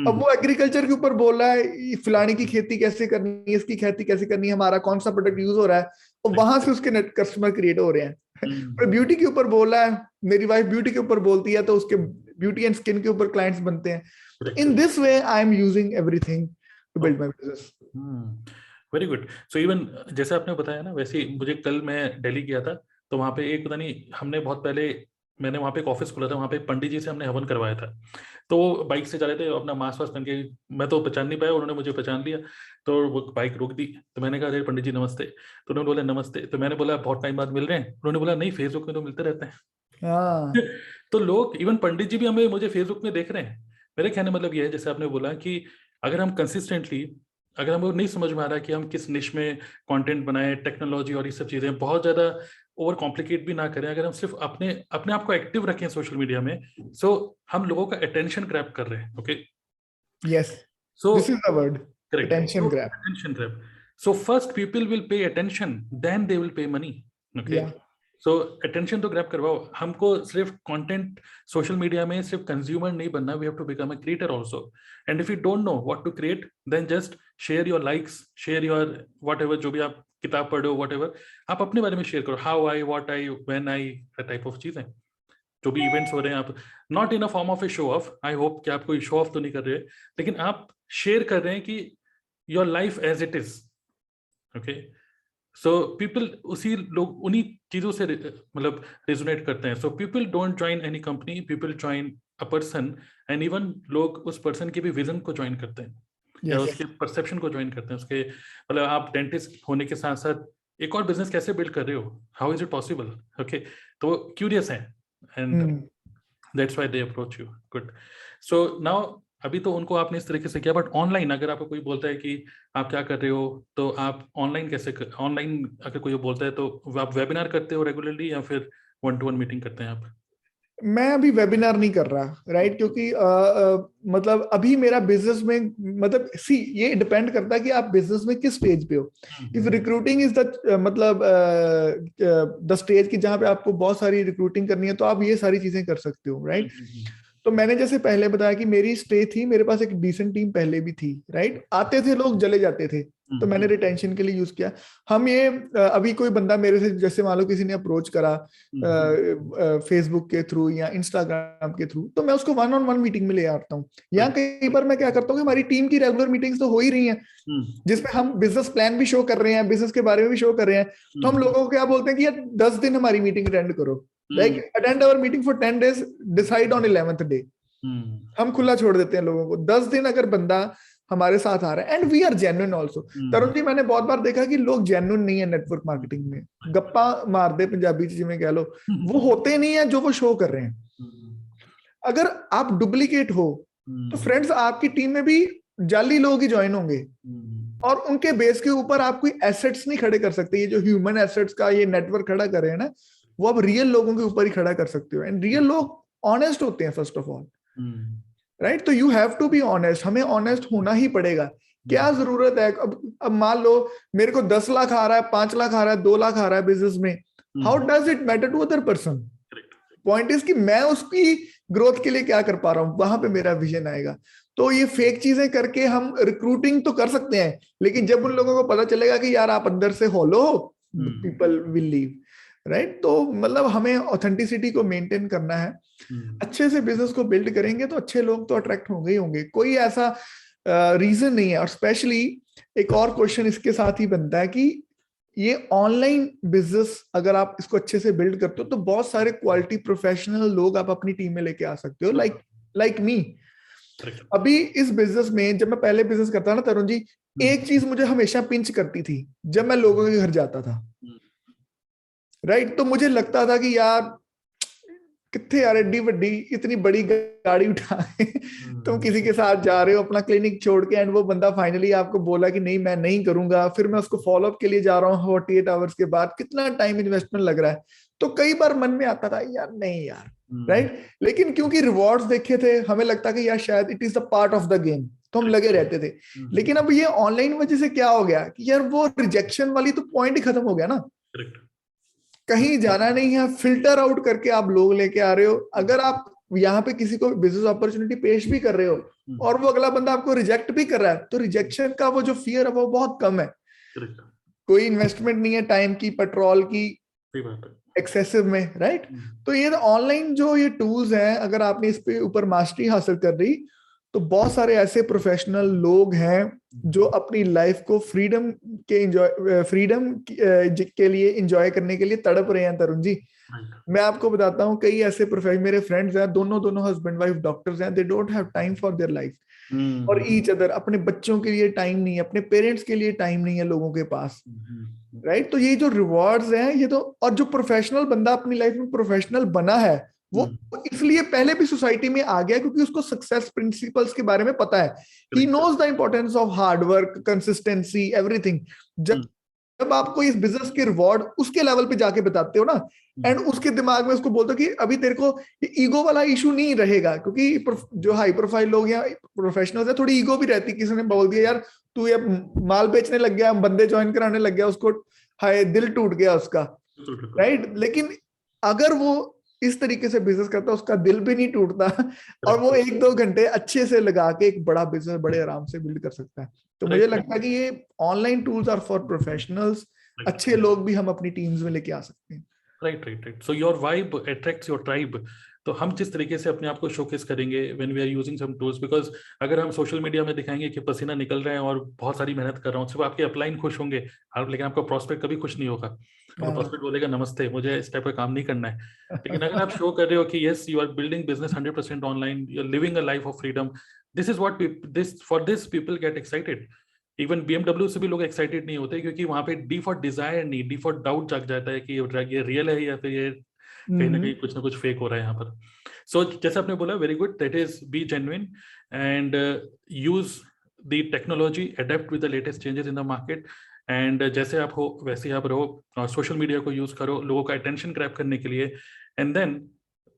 Speaker 2: अब वो एग्रीकल्चर के ऊपर बोल रहा है फलाने की खेती कैसे करनी है, इसकी खेती कैसे करनी है, हमारा कौन सा प्रोडक्ट यूज हो रहा है, और वहां से उसके नेट कस्टमर क्रिएट हो रहे हैं। पर ब्यूटी के ऊपर बोल रहा है, मेरी वाइफ ब्यूटी के ऊपर बोलती है, तो उसके ब्यूटी एंड स्किन के ऊपर क्लाइंट्स बनते हैं। तो in this way I am using everything to build my business.
Speaker 1: Very good. So even जैसे आपने बताया ना, वैसे ही मुझे कल मैं दिल्ली गया था, तो वहाँ पे एक पता नहीं, हमने बहुत पहले मैंने वहाँ पे एक ऑफिस खोला था, वहाँ पे पंडित जी से हमने हवन करवाया था। तो वो बाइक से जा रहे थे, अपना मास्क वास्क पहन के, मैं तो पहचान नहीं पाया, उन्होंने मुझे पहचान लिया, तो वो बाइक रोक दी। तो मैंने कहा अरे पंडित जी नमस्ते, तो उन्होंने बोला नमस्ते। तो मैंने बोला बहुत टाइम बाद मिल रहे हैं? उन्होंने बोला नहीं, फेसबुक में तो मिलते रहते हैं। तो लोग, इवन पंडित जी भी हमें मुझे फेसबुक में देख रहे हैं। मेरे कहने मतलब ये है, जैसे आपने बोला कि अगर हम कंसिस्टेंटली, अगर हमको नहीं समझ में आ रहा है कि हम किस निश में कंटेंट बनाएं, टेक्नोलॉजी और ये सब चीजें बहुत ज्यादा ओवर कॉम्प्लिकेट भी ना करें, अगर हम सिर्फ अपने अपने आप को एक्टिव रखें सोशल मीडिया में, सो हम लोगों का अटेंशन ग्रैब कर रहे हैं। Okay,
Speaker 2: yes,
Speaker 1: so
Speaker 2: this is the word,
Speaker 1: correct,
Speaker 2: attention grab.
Speaker 1: Attention grab. So first people will pay attention, then they will pay money. Okay, so attention तो ग्रैब करवाओ। हमको सिर्फ कंटेंट सोशल मीडिया में सिर्फ कंज्यूमर नहीं बनना, we have to become a creator also. And if you don't know what to create, then just share your likes, share your whatever, जो भी आप किताब पढ़ो व्हाटएवर, आप अपने बारे में शेयर करो, how I, what I, when I, type of चीजें, जो भी इवेंट्स हो रहे हैं। आप not in a form of A show off, I hope कि आप कोई शो ऑफ तो नहीं कर रहे हैं, लेकिन आप शेयर कर रहे हैं कि your life as it is. Okay, so people उसी लोग उन्हीं चीजों से मतलब रेजोनेट करते हैं। So people don't join any company, people join a person, and even लोग उस पर्सन के भी विजन को ज्वाइन करते हैं, या उसके परसेप्शन को ज्वाइन करते हैं, उसके मतलब आप डेंटिस्ट होने के साथ साथ एक और बिजनेस कैसे बिल्ड कर रहे हो, how is it possible. Okay, तो क्यूरियस है, and that's why they approach you. Good. So now अभी तो उनको आपने इस तरीके से किया, बट ऑनलाइन अगर आपको कोई बोलता है कि आप क्या कर रहे हो, तो आप ऑनलाइन कैसे ऑनलाइन अगर कोई बोलता है तो आप वेबिनार करते हो रेगुलरली, या फिर 1-to-1 मीटिंग करते हैं आप?
Speaker 2: मैं अभी वेबिनार नहीं कर रहा, राइट, क्योंकि मतलब अभी मेरा बिजनेस में, मतलब सी ये डिपेंड करता है कि आप बिजनेस में किस स्टेज पे हो। इफ रिक्रूटिंग इज द मतलब द स्टेज की जहां पे आपको बहुत सारी रिक्रूटिंग करनी है, तो आप ये सारी चीजें कर सकते हो, राइट। तो मैंने जैसे पहले बताया कि मेरी स्टे थी, मेरे पास एक डिसेंट टीम पहले भी थी, राइट, आते थे लोग चले जाते थे, तो मैंने रिटेंशन के लिए यूज किया। हम ये अभी कोई बंदा मेरे से, जैसे मान लो किसी ने अप्रोच करा फेसबुक के थ्रू या इंस्टाग्राम के थ्रू, तो मैं उसको 1-on-1 मीटिंग में ले आता हूँ। या कई बार मैं क्या करता हूँ कि हमारी टीम की रेगुलर मीटिंग्स तो हो ही रही हैं, जिसमें हम बिजनेस प्लान भी शो कर रहे हैं, बिजनेस के बारे में भी शो कर रहे हैं, तो हम लोगों को क्या बोलते हैं कि यार 10 दिन हमारी मीटिंग अटेंड करो, like attend our meeting for 10 days, decide on 11th day. हम खुला छोड़ देते हैं लोगों को। 10 दिन अगर बंदा हमारे साथ आ रहा है and we are genuine also. Tarun ji, मैंने बहुत बार देखा कि लोग जेन्युइन नहीं है नेटवर्क मार्केटिंग में, गप्पा मार दे पंजाबी जिਵੇਂ कह लो, वो होते नहीं है जो वो शो कर रहे हैं। अगर आप डुप्लीकेट हो तो फ्रेंड्स आपकी टीम में भी जाली लोग ही ज्वाइन होंगे और उनके बेस के ऊपर आप कोई एसेट्स नहीं खड़े कर सकते। ये जो ह्यूमन एसेट्स का ये नेटवर्क खड़ा कर रहे हैं ना, वो आप रियल लोगों के ऊपर ही खड़ा कर सकते हो। एंड रियल लोग ऑनेस्ट होते हैं फर्स्ट ऑफ ऑल, राइट? तो you have to be honest, हमें ऑनेस्ट होना ही पड़ेगा। क्या जरूरत है, अब मान लो मेरे को 10 लाख आ रहा है, 5 लाख आ रहा है, 2 लाख आ रहा है बिजनेस में, how does it matter to other person? Point is कि मैं उसकी ग्रोथ के लिए क्या कर पा रहा हूं, वहां पे मेरा विजन आएगा। तो ये फेक चीजें करके हम रिक्रूटिंग तो कर सकते हैं, लेकिन जब उन लोगों को पता चलेगा कि यार आप अंदर से होलो, पीपल विल लीव, राइट? तो मतलब हमें ऑथेंटिसिटी को मेंटेन करना है। अच्छे से बिजनेस को बिल्ड करेंगे तो अच्छे लोग तो अट्रैक्ट होंगे ही होंगे, कोई ऐसा रीजन नहीं है। और स्पेशली एक और क्वेश्चन इसके साथ ही बनता है कि ये ऑनलाइन बिजनेस अगर आप इसको अच्छे से बिल्ड करते हो तो बहुत सारे क्वालिटी प्रोफेशनल लोग आप अपनी टीम में लेके आ सकते हो, लाइक मी। अभी इस बिजनेस में जब मैं पहले बिजनेस करता ना तरुण जी, एक चीज मुझे हमेशा पिंच करती थी जब मैं लोगों के घर जाता था, राइट? तो मुझे लगता था कि यार कितने यार एड्डी वड्डी इतनी बड़ी गाड़ी उठा के तुम किसी के साथ जा रहे हो अपना क्लिनिक छोड़ के, एंड वो बंदा फाइनली आपको बोला कि नहीं मैं नहीं करूंगा, फिर मैं उसको फॉलो अप के लिए जा रहा हूँ 48 आवर्स के बाद, कितना टाइम इन्वेस्टमेंट लग रहा है। तो कई बार मन में आता था यार नहीं यार, राइट? लेकिन क्योंकि रिवॉर्ड्स देखे थे, हमें लगता कि यार शायद it is the part of the game, तो हम लगे रहते थे। लेकिन अब ये ऑनलाइन वजह से क्या हो गया कि यार वो रिजेक्शन वाली तो पॉइंट ही खत्म हो गया ना, कहीं जाना नहीं है, फिल्टर आउट करके आप लोग लेके आ रहे हो। अगर आप यहाँ पे किसी को बिजनेस अपॉर्चुनिटी पेश भी कर रहे हो और वो अगला बंदा आपको रिजेक्ट भी कर रहा है, तो रिजेक्शन का वो जो फियर है वो बहुत कम है। कोई इन्वेस्टमेंट नहीं है टाइम की, पेट्रोल की एक्सेसिव में, राइट? तो ये ऑनलाइन जो ये टूल्स हैं, अगर आपने इस पे ऊपर मास्टरी हासिल कर ली तो बहुत सारे ऐसे प्रोफेशनल लोग हैं जो अपनी लाइफ को फ्रीडम के लिए एंजॉय करने के लिए तड़प रहे हैं। तरुण जी, मैं आपको बताता हूँ, कई ऐसे प्रोफेशनल मेरे फ्रेंड्स हैं, दोनों हस्बैंड वाइफ डॉक्टर्स हैं, they don't have time for their life और ईच अदर। अपने बच्चों के लिए टाइम नहीं है, अपने पेरेंट्स के लिए टाइम नहीं है लोगों के पास, राइट? तो ये जो रिवॉर्ड्स हैं ये तो, और जो प्रोफेशनल बंदा अपनी लाइफ में प्रोफेशनल बना है वो इसलिए पहले भी सोसाइटी में आ गया क्योंकि उसको सक्सेस प्रिंसिपल्स के बारे में पता है। He knows the importance of hard work, consistency, everything. जब आपको इस बिजनेस के रिवॉर्ड उसके लेवल पे जाके बताते हो ना, एंड उसके दिमाग में उसको बोलते हो कि अभी तेरे को ईगो वाला इशू नहीं रहेगा, क्योंकि जो हाई प्रोफाइल लोग या प्रोफेशनल्स है थोड़ी ईगो भी रहती है। किसी ने बोल दिया यार तू ये माल बेचने लग गया, बंदे ज्वाइन कराने लग गया, उसको हाय दिल टूट गया उसका, राइट? लेकिन अगर वो इस तरीके से बिजनेस करता है उसका दिल भी नहीं टूटता और वो 1-2 घंटे अच्छे से लगा के एक बड़ा बिजनेस बड़े आराम से बिल्ड कर सकता है। तो मुझे लगता है कि ये online tools are for professionals, अच्छे लोग भी हम अपनी टीम्स में लेके आ सकते हैं।
Speaker 1: Right. So your vibe attracts your tribe. तो हम जिस तरीके से अपने आप को शोकेस करेंगे when we are using some tools, because अगर हम सोशल मीडिया में दिखाएंगे कि पसीना निकल रहा है और बहुत सारी मेहनत कर रहा हूँ, सिर्फ आपके अपलाइन खुश होंगे, लेकिन आपका प्रॉस्पेक्ट कभी खुश नहीं होगा। आपका प्रॉस्पेक्ट बोलेगा नमस्ते, मुझे इस टाइप का काम नहीं करना है। लेकिन अगर आप शो कर रहे हो कि yes you are building business 100% online, you are living a life of freedom, this is what this for this people get excited. Even BMW से भी लोग एक्साइटेड नहीं होते क्योंकि वहां पे डी फॉर डिजायर नहीं, डी फॉर डाउट जाग जाता है कि ये रियल है या फिर ये कहीं ना कुछ फेक हो रहा है यहाँ पर। सो जैसे आपने बोला, very good, that is B genuine and use the technology, adapt with the latest changes in the market, and जैसे आप हो वैसे आप रहो। सोशल मीडिया को यूज करो लोगों का अटेंशन ग्रैब करने के लिए। And then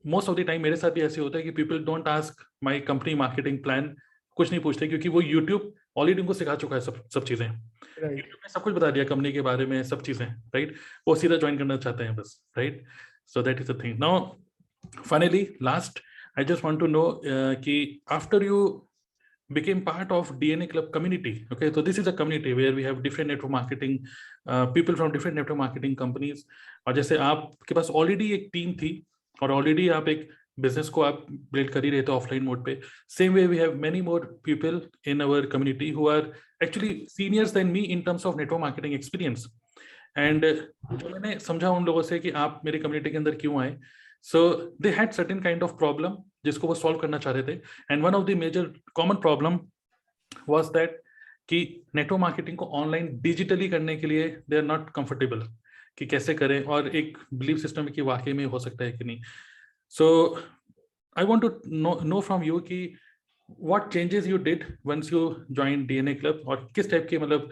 Speaker 1: most of the time मेरे साथ भी ऐसे होता है कि people don't ask my company marketing plan, कुछ नहीं पूछते क्योंकि वो यूट्यूब ऑलरेडी उनको सिखा चुका है सब चीजें। यूट्यूब ने सब कुछ बता दिया कंपनी के बारे में, सब चीजें, राइट? वो सीधा ज्वाइन करना चाहते हैं बस, right? So that is the thing. Now, finally, last, I just want to know कि after you became part of DNA Club community, okay, so this is a community where we have different network marketing people from different network marketing companies. और जैसे आपके पास ऑलरेडी एक टीम थी और ऑलरेडी आप एक बिजनेस को आप बिल्ड कर ही रहे थे ऑफलाइन मोड पे, same way we have many more people in our community who are actually seniors than me in terms of network marketing experience. And जो मैंने समझा उन लोगों से कि आप मेरी कम्युनिटी के अंदर क्यों आए, so they had certain kind of problem जिसको वो सॉल्व करना चाह रहे थे। And one of the major common problem was that कि नेटवर्क मार्केटिंग को ऑनलाइन डिजिटली करने के लिए दे आर नॉट कंफर्टेबल कि कैसे करें, और एक बिलीफ सिस्टम है कि वाकई में हो सकता है कि नहीं. So I want to know from you कि what changes you did once you join DNA club, और किस टाइप के मतलब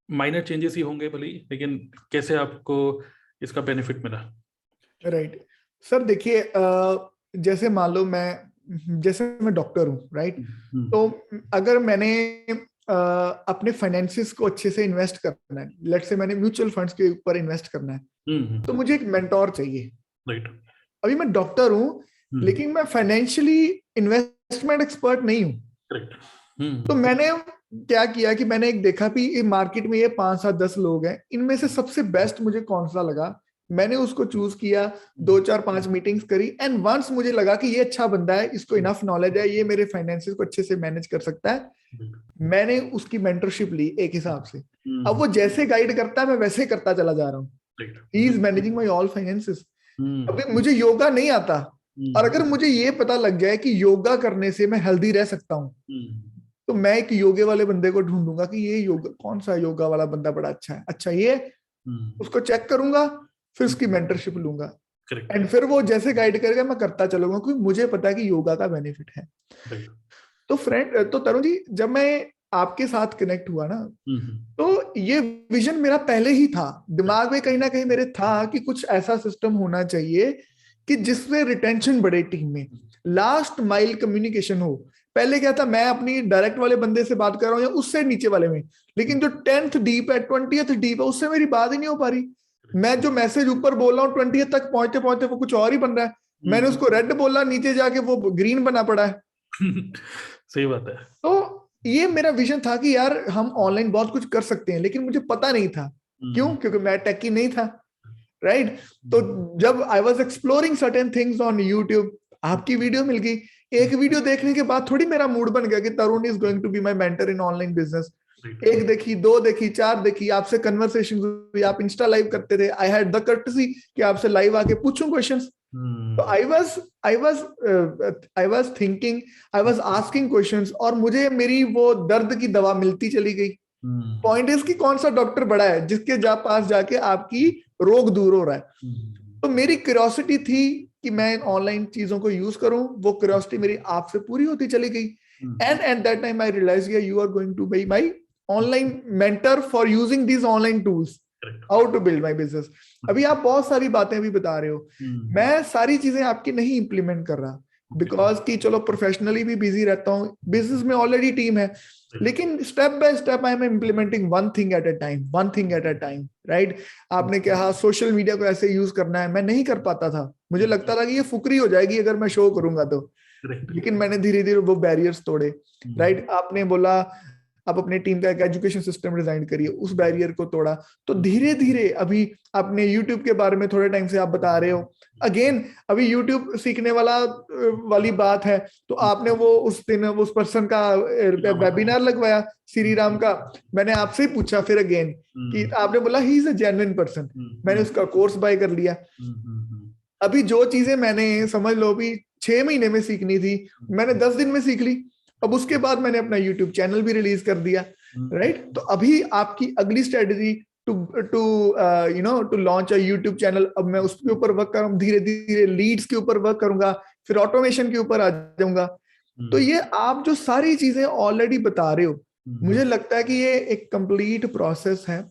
Speaker 1: माइनर चेंजेस ही होंगे भले ही, लेकिन कैसे आपको इसका बेनिफिट मिला.
Speaker 2: राइट सर, देखिए जैसे मान लो मैं डॉक्टर हूँ, राइट. तो अगर मैंने अपने फाइनेंसिस को अच्छे से इन्वेस्ट करना है, लेट्स से मैंने म्यूचुअल फंड्स के ऊपर इन्वेस्ट करना है, तो मुझे एक मेंटोर चाहिए.
Speaker 1: राइट.
Speaker 2: अभी मैं डॉक्टर हूँ, लेकिन मैं फाइनेंशियली इन्वेस्टमेंट एक्सपर्ट नहीं हूँ.
Speaker 1: करेक्ट.
Speaker 2: तो मैंने क्या किया कि मैंने एक देखा कि मार्केट में ये 5-7-10 लोग हैं, इनमें से सबसे बेस्ट मुझे कौन सा लगा, मैंने उसको चूज किया, 2-4-5 मीटिंग्स करी, एंड वंस मुझे लगा कि ये अच्छा बंदा है, इसको इनफ नॉलेज है, ये मेरे फाइनेंसेस को अच्छे से मैनेज कर सकता है, मैंने उसकी मेंटरशिप ली एक हिसाब से. अब वो जैसे गाइड करता है मैं वैसे करता चला जा रहा हूँ. He is managing my all finances. अभी मुझे योगा नहीं आता, और अगर मुझे ये पता लग जाए कि योगा करने से मैं हेल्दी रह सकता हूँ, तो मैं एक योगे वाले बंदे को ढूंढूंगा कि ये योगा, कौन सा योगा वाला बंदा बड़ा अच्छा है, अच्छा ये, उसको चेक करूंगा, फिर उसकी मेंटरशिप लूंगा, एंड फिर वो जैसे गाइड करेगा मैं करता चलूंगा, क्योंकि मुझे पता है कि योगा का बेनिफिट है. तो तरुण जी, जब मैं आपके साथ कनेक्ट हुआ ना, तो ये विजन मेरा पहले ही था दिमाग में, कहीं ना कहीं मेरे था कि कुछ ऐसा सिस्टम होना चाहिए कि जिससे रिटेंशन बढ़े टीम में, लास्ट माइल कम्युनिकेशन हो. पहले क्या था, मैं अपनी डायरेक्ट वाले बंदे से बात कर रहा हूँ या उससे नीचे वाले में, लेकिन जो 10th डीप है, 20th डीप है, उससे मेरी बात ही नहीं हो पा रही. मैं जो मैसेज ऊपर बोल रहा हूँ 20th तक पहुंचते पहुंचते वो कुछ और ही बन रहा है. मैंने उसको रेड बोला, नीचे जाके वो ग्रीन बना पड़ा है.
Speaker 1: सही बात है.
Speaker 2: तो ये मेरा विजन था कि यार हम ऑनलाइन बहुत कुछ कर सकते हैं, लेकिन मुझे पता नहीं था. क्यों? क्योंकि मैं टेकी नहीं था, राइट. तो जब I was exploring certain things on YouTube, आपकी वीडियो मिल गई. एक वीडियो देखने के बाद थोड़ी मेरा मूड बन गया कि Tarun is going to be my mentor in online business. एक देखी, 2 देखी, 4 देखी, आपसे कन्वर्सेशन हुई, आप इंस्टा लाइव करते थे, आई हैड द कर्टसी कि आपसे लाइव आके पूछूं क्वेश्चंस. तो I was thinking, I was asking questions, और मुझे मेरी वो दर्द की दवा मिलती चली गई. पॉइंट इज कि कौन सा डॉक्टर बड़ा है जिसके पास जाके आपकी रोग दूर हो रहा है. तो मेरी क्यूरियोसिटी थी कि मैं ऑनलाइन चीजों को यूज करूं, वो क्यूरियोसिटी मेरी आपसे पूरी होती चली गई. And at that time I realize you are going to be my online mentor for using these online tools, how to build my business. अभी आप बहुत सारी बातें भी बता रहे हो, मैं सारी चीजें आपकी नहीं इंप्लीमेंट कर रहा, बिकॉज कि चलो प्रोफेशनली भी बिजी रहता हूँ, बिजनेस में ऑलरेडी टीम है, लेकिन step by step I am implementing one thing at a time, right. आपने कहा सोशल मीडिया को ऐसे यूज करना है, मैं नहीं कर पाता था, मुझे लगता था कि ये फुकरी हो जाएगी अगर मैं शो करूंगा तो, लेकिन मैंने धीरे धीरे वो बैरियर्स तोड़े, राइट. आपने बोला आप अपने टीम का एक एजुकेशन सिस्टम डिजाइन करिए, उस बैरियर को तोड़ा. तो धीरे धीरे अभी आपने यूट्यूब के बारे में थोड़े टाइम से आप बता रहे हो, अगेन अभी यूट्यूब सीखने वाली बात है, तो आपने वो उस दिन उस पर्सन का वेबिनार लगवाया श्री राम का, मैंने आपसे ही पूछा फिर अगेन कि आपने बोला he is a genuine person, मैंने उसका कोर्स बाय कर लिया. अभी जो चीजें मैंने समझ लो अभी 6 महीने में सीखनी थी, मैंने 10 दिन में सीख ली. अब उसके बाद मैंने अपना यूट्यूब चैनल भी रिलीज कर दिया, राइट. तो अभी आपकी अगली strategy to launch a YouTube channel, अब मैं उसके ऊपर वर्क कर रहा हूँ, धीरे धीरे लीड्स के ऊपर वर्क करूंगा, फिर ऑटोमेशन के ऊपर आ जाऊंगा. तो ये आप जो सारी चीजें ऑलरेडी बता रहे हो, मुझे लगता है कि ये एक कंप्लीट प्रोसेस है,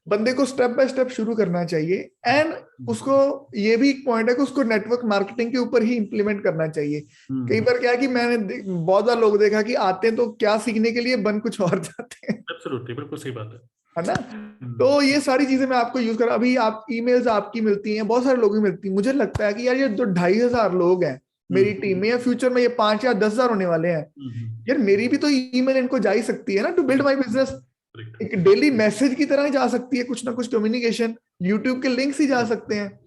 Speaker 2: बंदे को स्टेप बाय स्टेप शुरू करना चाहिए. एंड उसको ये भी एक पॉइंट है कि उसको नेटवर्क मार्केटिंग के ऊपर ही इंप्लीमेंट करना चाहिए. कई बार क्या है कि मैंने बहुत बार लोग देखा कि आते हैं तो क्या सीखने के लिए बन कुछ और जाते हैं.
Speaker 1: एब्सोल्युटली, बिल्कुल सही बात है
Speaker 2: ना. तो ये सारी चीजें मैं आपको यूज कर, अभी आप ईमेल्स आपकी मिलती हैं, बहुत सारे लोगों की मिलती है, मुझे लगता है कि यार ये जो 2500 लोग हैं मेरी टीम में, या फ्यूचर में ये 5 या 10,000 होने वाले हैं, यार मेरी भी तो ईमेल इनको जा ही सकती है ना, टू बिल्ड माई बिजनेस. एक डेली मैसेज की तरह ही जा सकती है, कुछ ना कुछ कम्युनिकेशन, यूट्यूब के लिंक्स ही जा सकते हैं.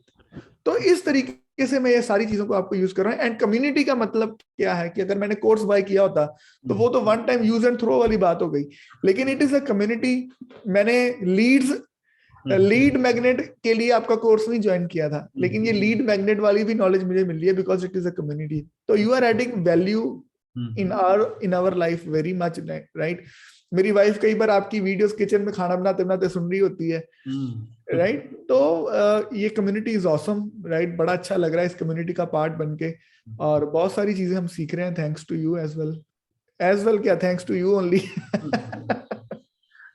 Speaker 2: तो इस तरीके से मैं ये सारी चीजों को आपको यूज कर रहा हूँ. एंड कम्युनिटी का मतलब क्या है कि अगर मैंने कोर्स बाय किया होता तो वो तो one time use and throw वाली बात हो गई, लेकिन इट इज अ कम्युनिटी. मैंने लीड मैग्नेट के लिए आपका कोर्स नहीं ज्वाइन किया था, लेकिन ये लीड मैग्नेट वाली भी नॉलेज मुझे मिल रही है because it is a community. तो you are adding value in our life very much, right? मेरी वाइफ कई बार आपकी वीडियोस किचन में खाना बनाते बनाते सुन रही होती है, राइट? तो ये कम्युनिटी इज ऑसम, राइट? बड़ा अच्छा लग रहा है इस कम्युनिटी का पार्ट बन के, और बहुत सारी चीजें हम सीख रहे हैं thanks to you as well क्या, thanks to you only.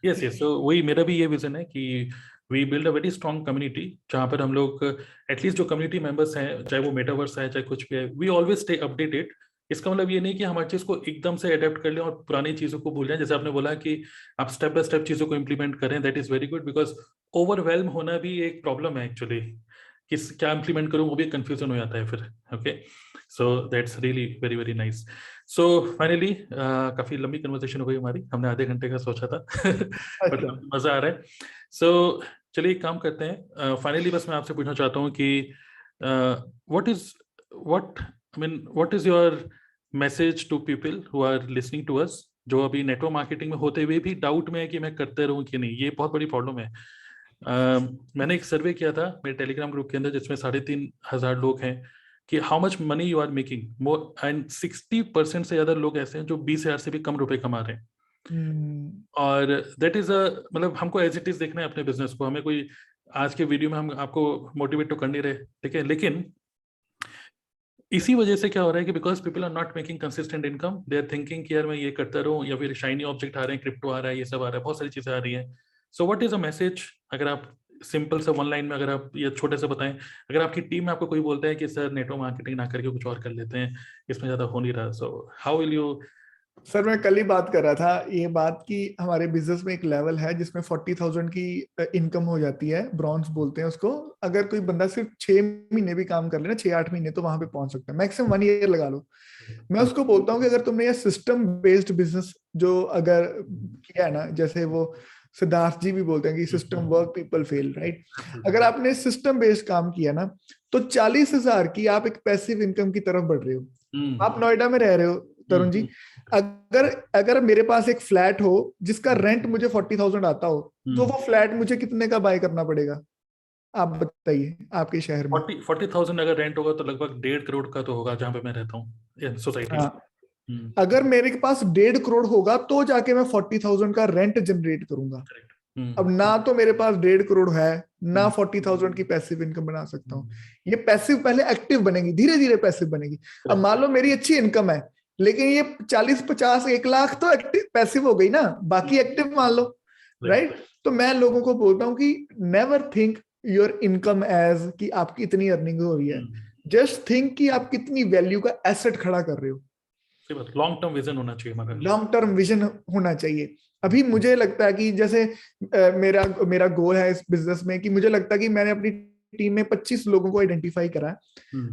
Speaker 1: Yes yes, so वही मेरा भी ये विजन है कि we build a very strong community, जहाँ पर हम लोग एटलीस्ट जो कम्युनिटी मेंबर्स हैं, चाहे वो मेटावर्स है चाहे कुछ भी है, वी ऑलवेज स्टे अपडेटेड। इसका मतलब ये नहीं कि हम हर चीज़ को एकदम से अडेप्ट कर लें और पुरानी चीज़ों को भूल जाएं। जैसे आपने बोला कि आप स्टेप बाय स्टेप चीज़ों को इम्प्लीमेंट करें, that is very good, because overwhelm होना भी एक प्रॉब्लम है एक्चुअली। किस क्या इम्प्लीमेंट करूँ वो भी कंफ्यूजन हो जाता है फिर। Okay, so that's really very very nice. So finally काफ़ी लंबी कन्वर्सेशन हो गई हमारी, हमने आधे घंटे का सोचा था बट मज़ा आ रहा है। सो चलिए एक काम करते हैं, फाइनली बस मैं आपसे पूछना चाहता हूँ कि what is your message to people who are listening to us, जो अभी नेटवर्क मार्केटिंग में होते हुए भी डाउट में है कि मैं करते रहूं कि नहीं। ये बहुत बड़ी प्रॉब्लम है। मैंने एक सर्वे किया था मेरे टेलीग्राम ग्रुप के अंदर, जिसमें 3,500 लोग हैं, कि how much money you are making more, and 60% से ज्यादा लोग ऐसे हैं जो 20,000 से भी कम रुपए कमा रहे हैं। और दैट इज अ, मतलब हमको एज इट इज देखना है अपने बिजनेस को। हमें कोई आज के वीडियो में हम आपको मोटिवेट तो कर नहीं रहे, ठीक है, लेकिन इसी वजह से क्या हो रहा है कि because people are not making consistent income, they are thinking कि यार मैं ये करता रहूं, या फिर शाइनी ऑब्जेक्ट आ रहे हैं, क्रिप्टो आ रहा है, ये सब आ रहा है, बहुत सारी चीजें आ रही हैं। So what is a message, अगर आप सिंपल सा वन लाइन में अगर आप ये छोटे से बताएं, अगर आपकी टीम में आपको कोई बोलता है कि सर नेटवर्क मार्केटिंग ना करके कुछ और कर लेते हैं, इसमें ज्यादा हो नहीं रहा, so how will you?
Speaker 2: Sir मैं कल ही बात कर रहा था ये बात कि हमारे बिजनेस में एक लेवल है जिसमें 40,000 की इनकम हो जाती है, ब्रॉन्ज बोलते हैं उसको। अगर कोई बंदा सिर्फ 6 महीने भी काम कर ले ना, 6-8 महीने, तो वहां पे पहुंच सकता है, मैक्सिमम 1 ईयर लगा लो। मैं उसको बोलता हूँ कि अगर तुमने ये सिस्टम बेस्ड बिजनेस जो अगर किया है ना, जैसे वो सिद्धार्थ जी भी बोलते हैं कि system work people fail, right? अगर आपने सिस्टम बेस्ड काम किया ना, तो 40,000 की आप एक पैसिव इनकम की तरफ बढ़ रहे हो। आप नोएडा में रह रहे हो तरुण जी, अगर अगर मेरे पास एक फ्लैट हो जिसका रेंट मुझे 40,000 आता हो, तो वो फ्लैट मुझे कितने का बाय करना पड़ेगा? आप बताइए आपके शहर में।
Speaker 1: 40,000 अगर रेंट होगा तो लगभग 1.5 करोड़ का तो होगा जहाँ पे मैं रहता हूँ सोसाइटी।
Speaker 2: हाँ, अगर मेरे पास 1.5 करोड़ होगा तो जाके मैं 40,000 का रेंट जनरेट करूंगा। अब ना तो मेरे पास 1.5 करोड़ है, ना 40,000 की पैसिव इनकम बना सकता हूँ। ये पैसिव पहले एक्टिव बनेगी, धीरे धीरे पैसिव बनेगी। अब मान लो मेरी अच्छी इनकम है, लेकिन ये 40-50-1 लाख तो एक्टिव पैसिव हो गई ना, बाकी एक्टिव मान लो, राइट? तो मैं लोगों को बोलता हूँ कि never think your income as कि आपकी इतनी अर्निंग हो रही है, जस्ट थिंक कि आप कितनी वैल्यू का एसेट खड़ा कर रहे हो।
Speaker 1: लॉन्ग टर्म विजन होना चाहिए हमारा,
Speaker 2: लॉन्ग टर्म विजन होना चाहिए। अभी मुझे लगता है कि जैसे मेरा गोल है इस बिजनेस में कि मुझे लगता है कि मैंने अपनी टीम में 25 लोगों को आइडेंटिफाई करा है,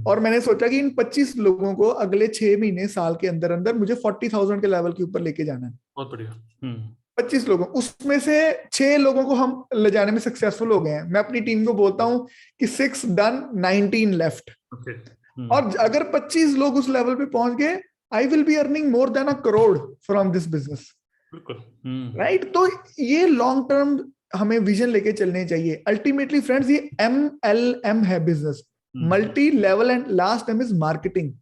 Speaker 2: और मैंने सोचा कि इन 25 लोगों को अगले 6 महीने साल के अंदर अंदर मुझे 40,000 के लेवल के ऊपर लेके जाना है।
Speaker 1: बहुत बढ़िया।
Speaker 2: 25 लोगों, उसमें से 6 लोगों को हम ले जाने में सक्सेसफुल हो गए हैं। मैं अपनी टीम को बोलता हूं कि 6 डन, 19 लेफ्ट। और अगर 25 लोग उस लेवल पे पहुंच गए, I will be earning more than a crore from this business, right? तो ये लॉन्ग टर्म हमें विजन लेके चलने चाहिए। अल्टीमेटली फ्रेंड्स, ये MLM है बिजनेस, multi level, and last aim is marketing.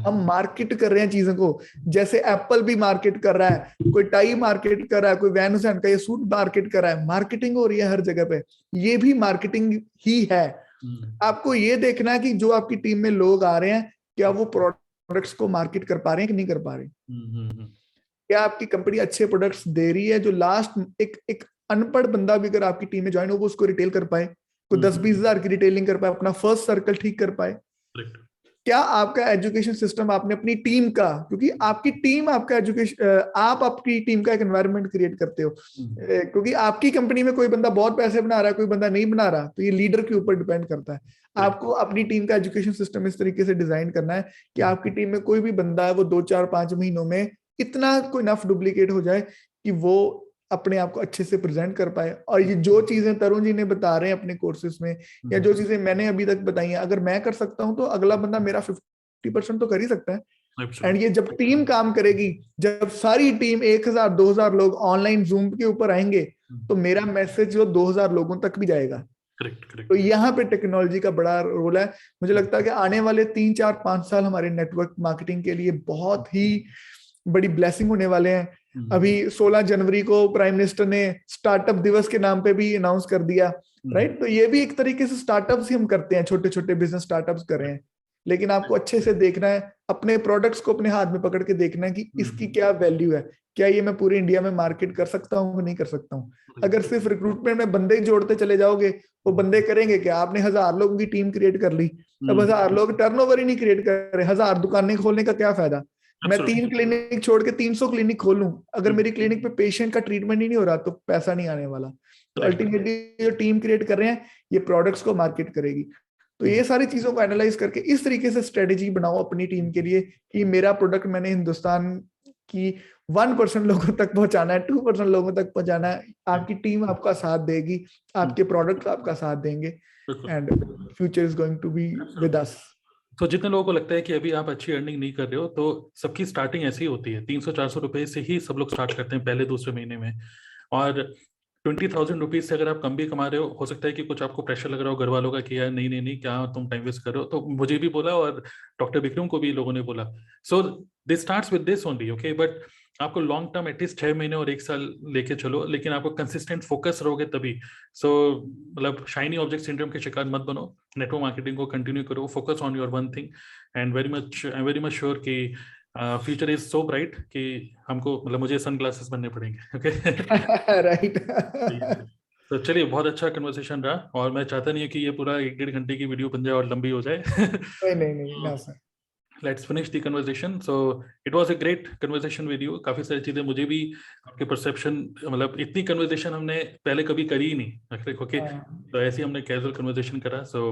Speaker 2: हम मार्केट कर रहे हैं चीजों को, जैसे एप्पल भी मार्केट कर रहा है, कोई टाई मार्केट कर रहा है, कोई वैन का ये सूट मार्केट कर रहा है। मार्केटिंग हो रही है हर जगह पे, ये भी मार्केटिंग ही है। आपको ये देखना है कि जो आपकी टीम में लोग आ रहे हैं, क्या वो प्रोडक्ट्स को मार्केट कर पा रहे हैं कि नहीं कर पा रहे। क्या आपकी कंपनी अच्छे प्रोडक्ट्स दे रही है जो लास्ट एक अनपढ़ बंदा भी अगर आपकी टीम में ज्वाइन हो, वो उसको रिटेल कर पाए, कोई 10-20 हजार की रिटेलिंग कर पाए, अपना फर्स्ट सर्कल ठीक कर पाए। क्या आपका एजुकेशन सिस्टम आपने अपनी टीम का, क्योंकि आपकी टीम आपका एजुकेशन, आप अपनी टीम का एक एनवायरनमेंट क्रिएट करते हो, क्योंकि आपकी कंपनी में कोई बंदा बहुत पैसे बना रहा है, कोई बंदा नहीं बना रहा, तो ये लीडर के ऊपर डिपेंड करता है। आपको अपनी टीम का एजुकेशन सिस्टम इस तरीके से डिजाइन करना है कि आपकी टीम में कोई भी बंदा है वो 2-4-5 महीनों में इतना कोई नफ डुप्लीकेट हो जाए कि वो अपने आप को अच्छे से प्रेजेंट कर पाए। और ये जो चीजें तरुण जी ने बता रहे हैं अपने कोर्सेज में, या जो चीजें मैंने अभी तक बताई हैं, अगर मैं कर सकता हूं तो अगला बंदा मेरा 50% तो कर ही सकता है। एंड ये जब टीम काम करेगी, जब सारी टीम 1,000-2,000 लोग ऑनलाइन जूम के ऊपर आएंगे, तो मेरा मैसेज जो 2,000 लोगों तक भी जाएगा।
Speaker 1: करेक्ट।
Speaker 2: तो यहाँ पे टेक्नोलॉजी का बड़ा रोल है। मुझे लगता है कि आने वाले 3-4-5 साल हमारे नेटवर्क मार्केटिंग के लिए बहुत ही बड़ी ब्लेसिंग होने वाले हैं। अभी 16 जनवरी को प्राइम मिनिस्टर ने स्टार्टअप दिवस के नाम पे भी अनाउंस कर दिया, राइट। तो ये भी एक तरीके से स्टार्टअप्स ही हम करते हैं, छोटे छोटे बिजनेस स्टार्टअप्स कर रहे हैं। लेकिन आपको अच्छे से देखना है, अपने प्रोडक्ट्स को अपने हाथ में पकड़ के देखना है कि इसकी क्या वैल्यू है, क्या ये मैं पूरे इंडिया में मार्केट कर सकता हूँ, नहीं कर सकता हूँ। अगर सिर्फ रिक्रूटमेंट में बंदे जोड़ते चले जाओगे, वो बंदे करेंगे क्या? आपने 1000 लोगों की टीम क्रिएट कर ली, अब 1000 लोग टर्नओवर ही नहीं क्रिएट कर रहे, 1000 दुकानें खोलने का क्या फायदा? मैं 3 क्लिनिक छोड़ के 300 क्लिनिक खोल लूं, अगर मेरी क्लिनिक पे पेशेंट का ट्रीटमेंट ही नहीं हो रहा तो पैसा नहीं आने वाला। तो अल्टीमेटली जो टीम क्रिएट कर रहे हैं ये प्रोडक्ट्स को मार्केट करेगी। तो ये सारी चीजों को एनालाइज करके इस तरीके से स्ट्रेटेजी बनाओ अपनी टीम के लिए कि मेरा प्रोडक्ट मैंने हिंदुस्तान की 1% लोगों तक पहुंचाना है, 2% लोगों तक पहुंचाना है। आपकी टीम आपका साथ देगी, आपके प्रोडक्ट आपका साथ देंगे, and future is going to be with us.
Speaker 1: तो जितने लोगों को लगता है कि अभी आप अच्छी अर्निंग नहीं कर रहे हो, तो सबकी स्टार्टिंग ऐसी ही होती है, 300-400 रुपए से ही सब लोग स्टार्ट करते हैं पहले दूसरे महीने में। और 20,000 रुपीज से अगर आप कम भी कमा रहे हो सकता है कि कुछ आपको प्रेशर लग रहा हो घर वालों का कि यार नहीं नहीं नहीं, क्या तुम टाइम वेस्ट कर रहे हो। तो मुझे भी बोला और डॉक्टर विक्रम को भी लोगों ने बोला। So this starts with this only, okay. But आपको लॉन्ग टर्म एटलीस्ट 6 महीने और 1 साल लेके चलो, लेकिन आपको कंसिस्टेंट फोकस रहोगे तभी। सो मतलब शाइनी ऑब्जेक्ट सिंड्रोम के शिकार मत बनो, नेटवर्क मार्केटिंग को कंटिन्यू करो, focus on your one thing, and I very much sure कि फ्यूचर इज सो ब्राइट कि हमको मतलब मुझे सनग्लासेस बनने पड़ेंगे, ओके।
Speaker 2: राइट।
Speaker 1: तो चलिए, बहुत अच्छा कन्वर्सेशन रहा, और मैं चाहता नहीं है कि ये पूरा 1-1.5 घंटे की वीडियो बन जाए और लंबी हो जाए।
Speaker 2: नहीं ना sir.
Speaker 1: Let's finish the conversation. So it was a great conversation with you. काफी सारी चीजें मुझे भी आपके परसेप्शन, मतलब इतनी कन्वर्सेशन हमने पहले कभी करी ही नहीं, ओके। तो ऐसे हमने कैजुअल कन्वर्सेशन करा। So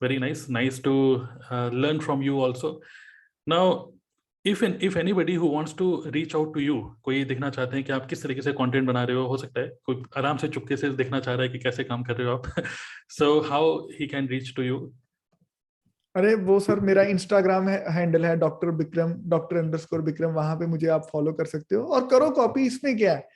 Speaker 1: very nice to learn from you also. Now if anybody who wants to reach out to you, कोई देखना चाहते हैं कि आप किस तरीके से कंटेंट बना रहे हो सकता है कोई आराम से चुपके से देखना चाह रहा है कि कैसे काम कर रहे हो आप, so how he can reach to you?
Speaker 2: अरे वो सर, मेरा इंस्टाग्राम हैंडल है Dr_Vikram, वहां पे मुझे आप फॉलो कर सकते हो और करो कॉपी, इसमें क्या है।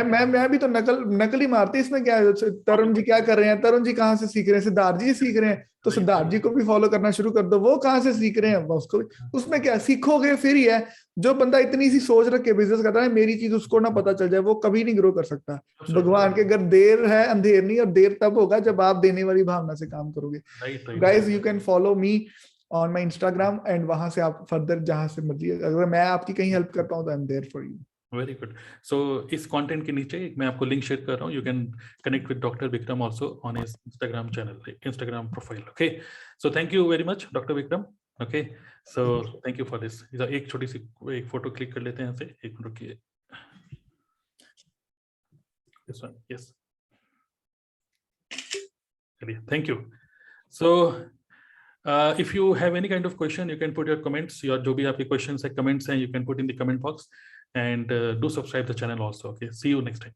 Speaker 2: मैं भी तो नकल ही मारती, इसमें क्या है। तरुण जी क्या कर रहे हैं, तरुण जी कहाँ से सीख रहे हैं, सिद्धार्थ जी सीख रहे हैं, तो सिद्धार्थ जी को भी फॉलो करना शुरू कर दो। वो कहाँ से सीख रहे हैं, उसको उसमें क्या सीखोगे फिर ही है। जो बंदा इतनी सी सोच रख के बिजनेस करता है, मेरी चीज उसको ना पता चल जाए, वो कभी नहीं ग्रो कर सकता। भगवान के घर देर है अंधेर नहीं, और देर तब होगा जब आप देने वाली भावना से काम करोगे। Guys you can follow me on my Instagram, and वहां से आप फर्दर जहां से मर्जी, अगर मैं आपकी कहीं हेल्प कर पाऊँ तो I am there for you.
Speaker 1: Very good. So इस कंटेंट के नीचे मैं आपको लिंक शेयर कर रहा हूँ, you can connect with doctor Vikram also on his Instagram channel, Instagram profile, okay. So thank you very much doctor Vikram, okay. So thank you for this. एक छोटी सी एक फोटो क्लिक कर लेते हैं यहाँ से, एक मिनट रुकिए। दिस वन, यस, चलिए, thank you. So if you have any kind of question, you can put your comments, your जो भी आपके questions है, comments हैं, you can put in the comment box, and do subscribe the channel also, okay. See you next time.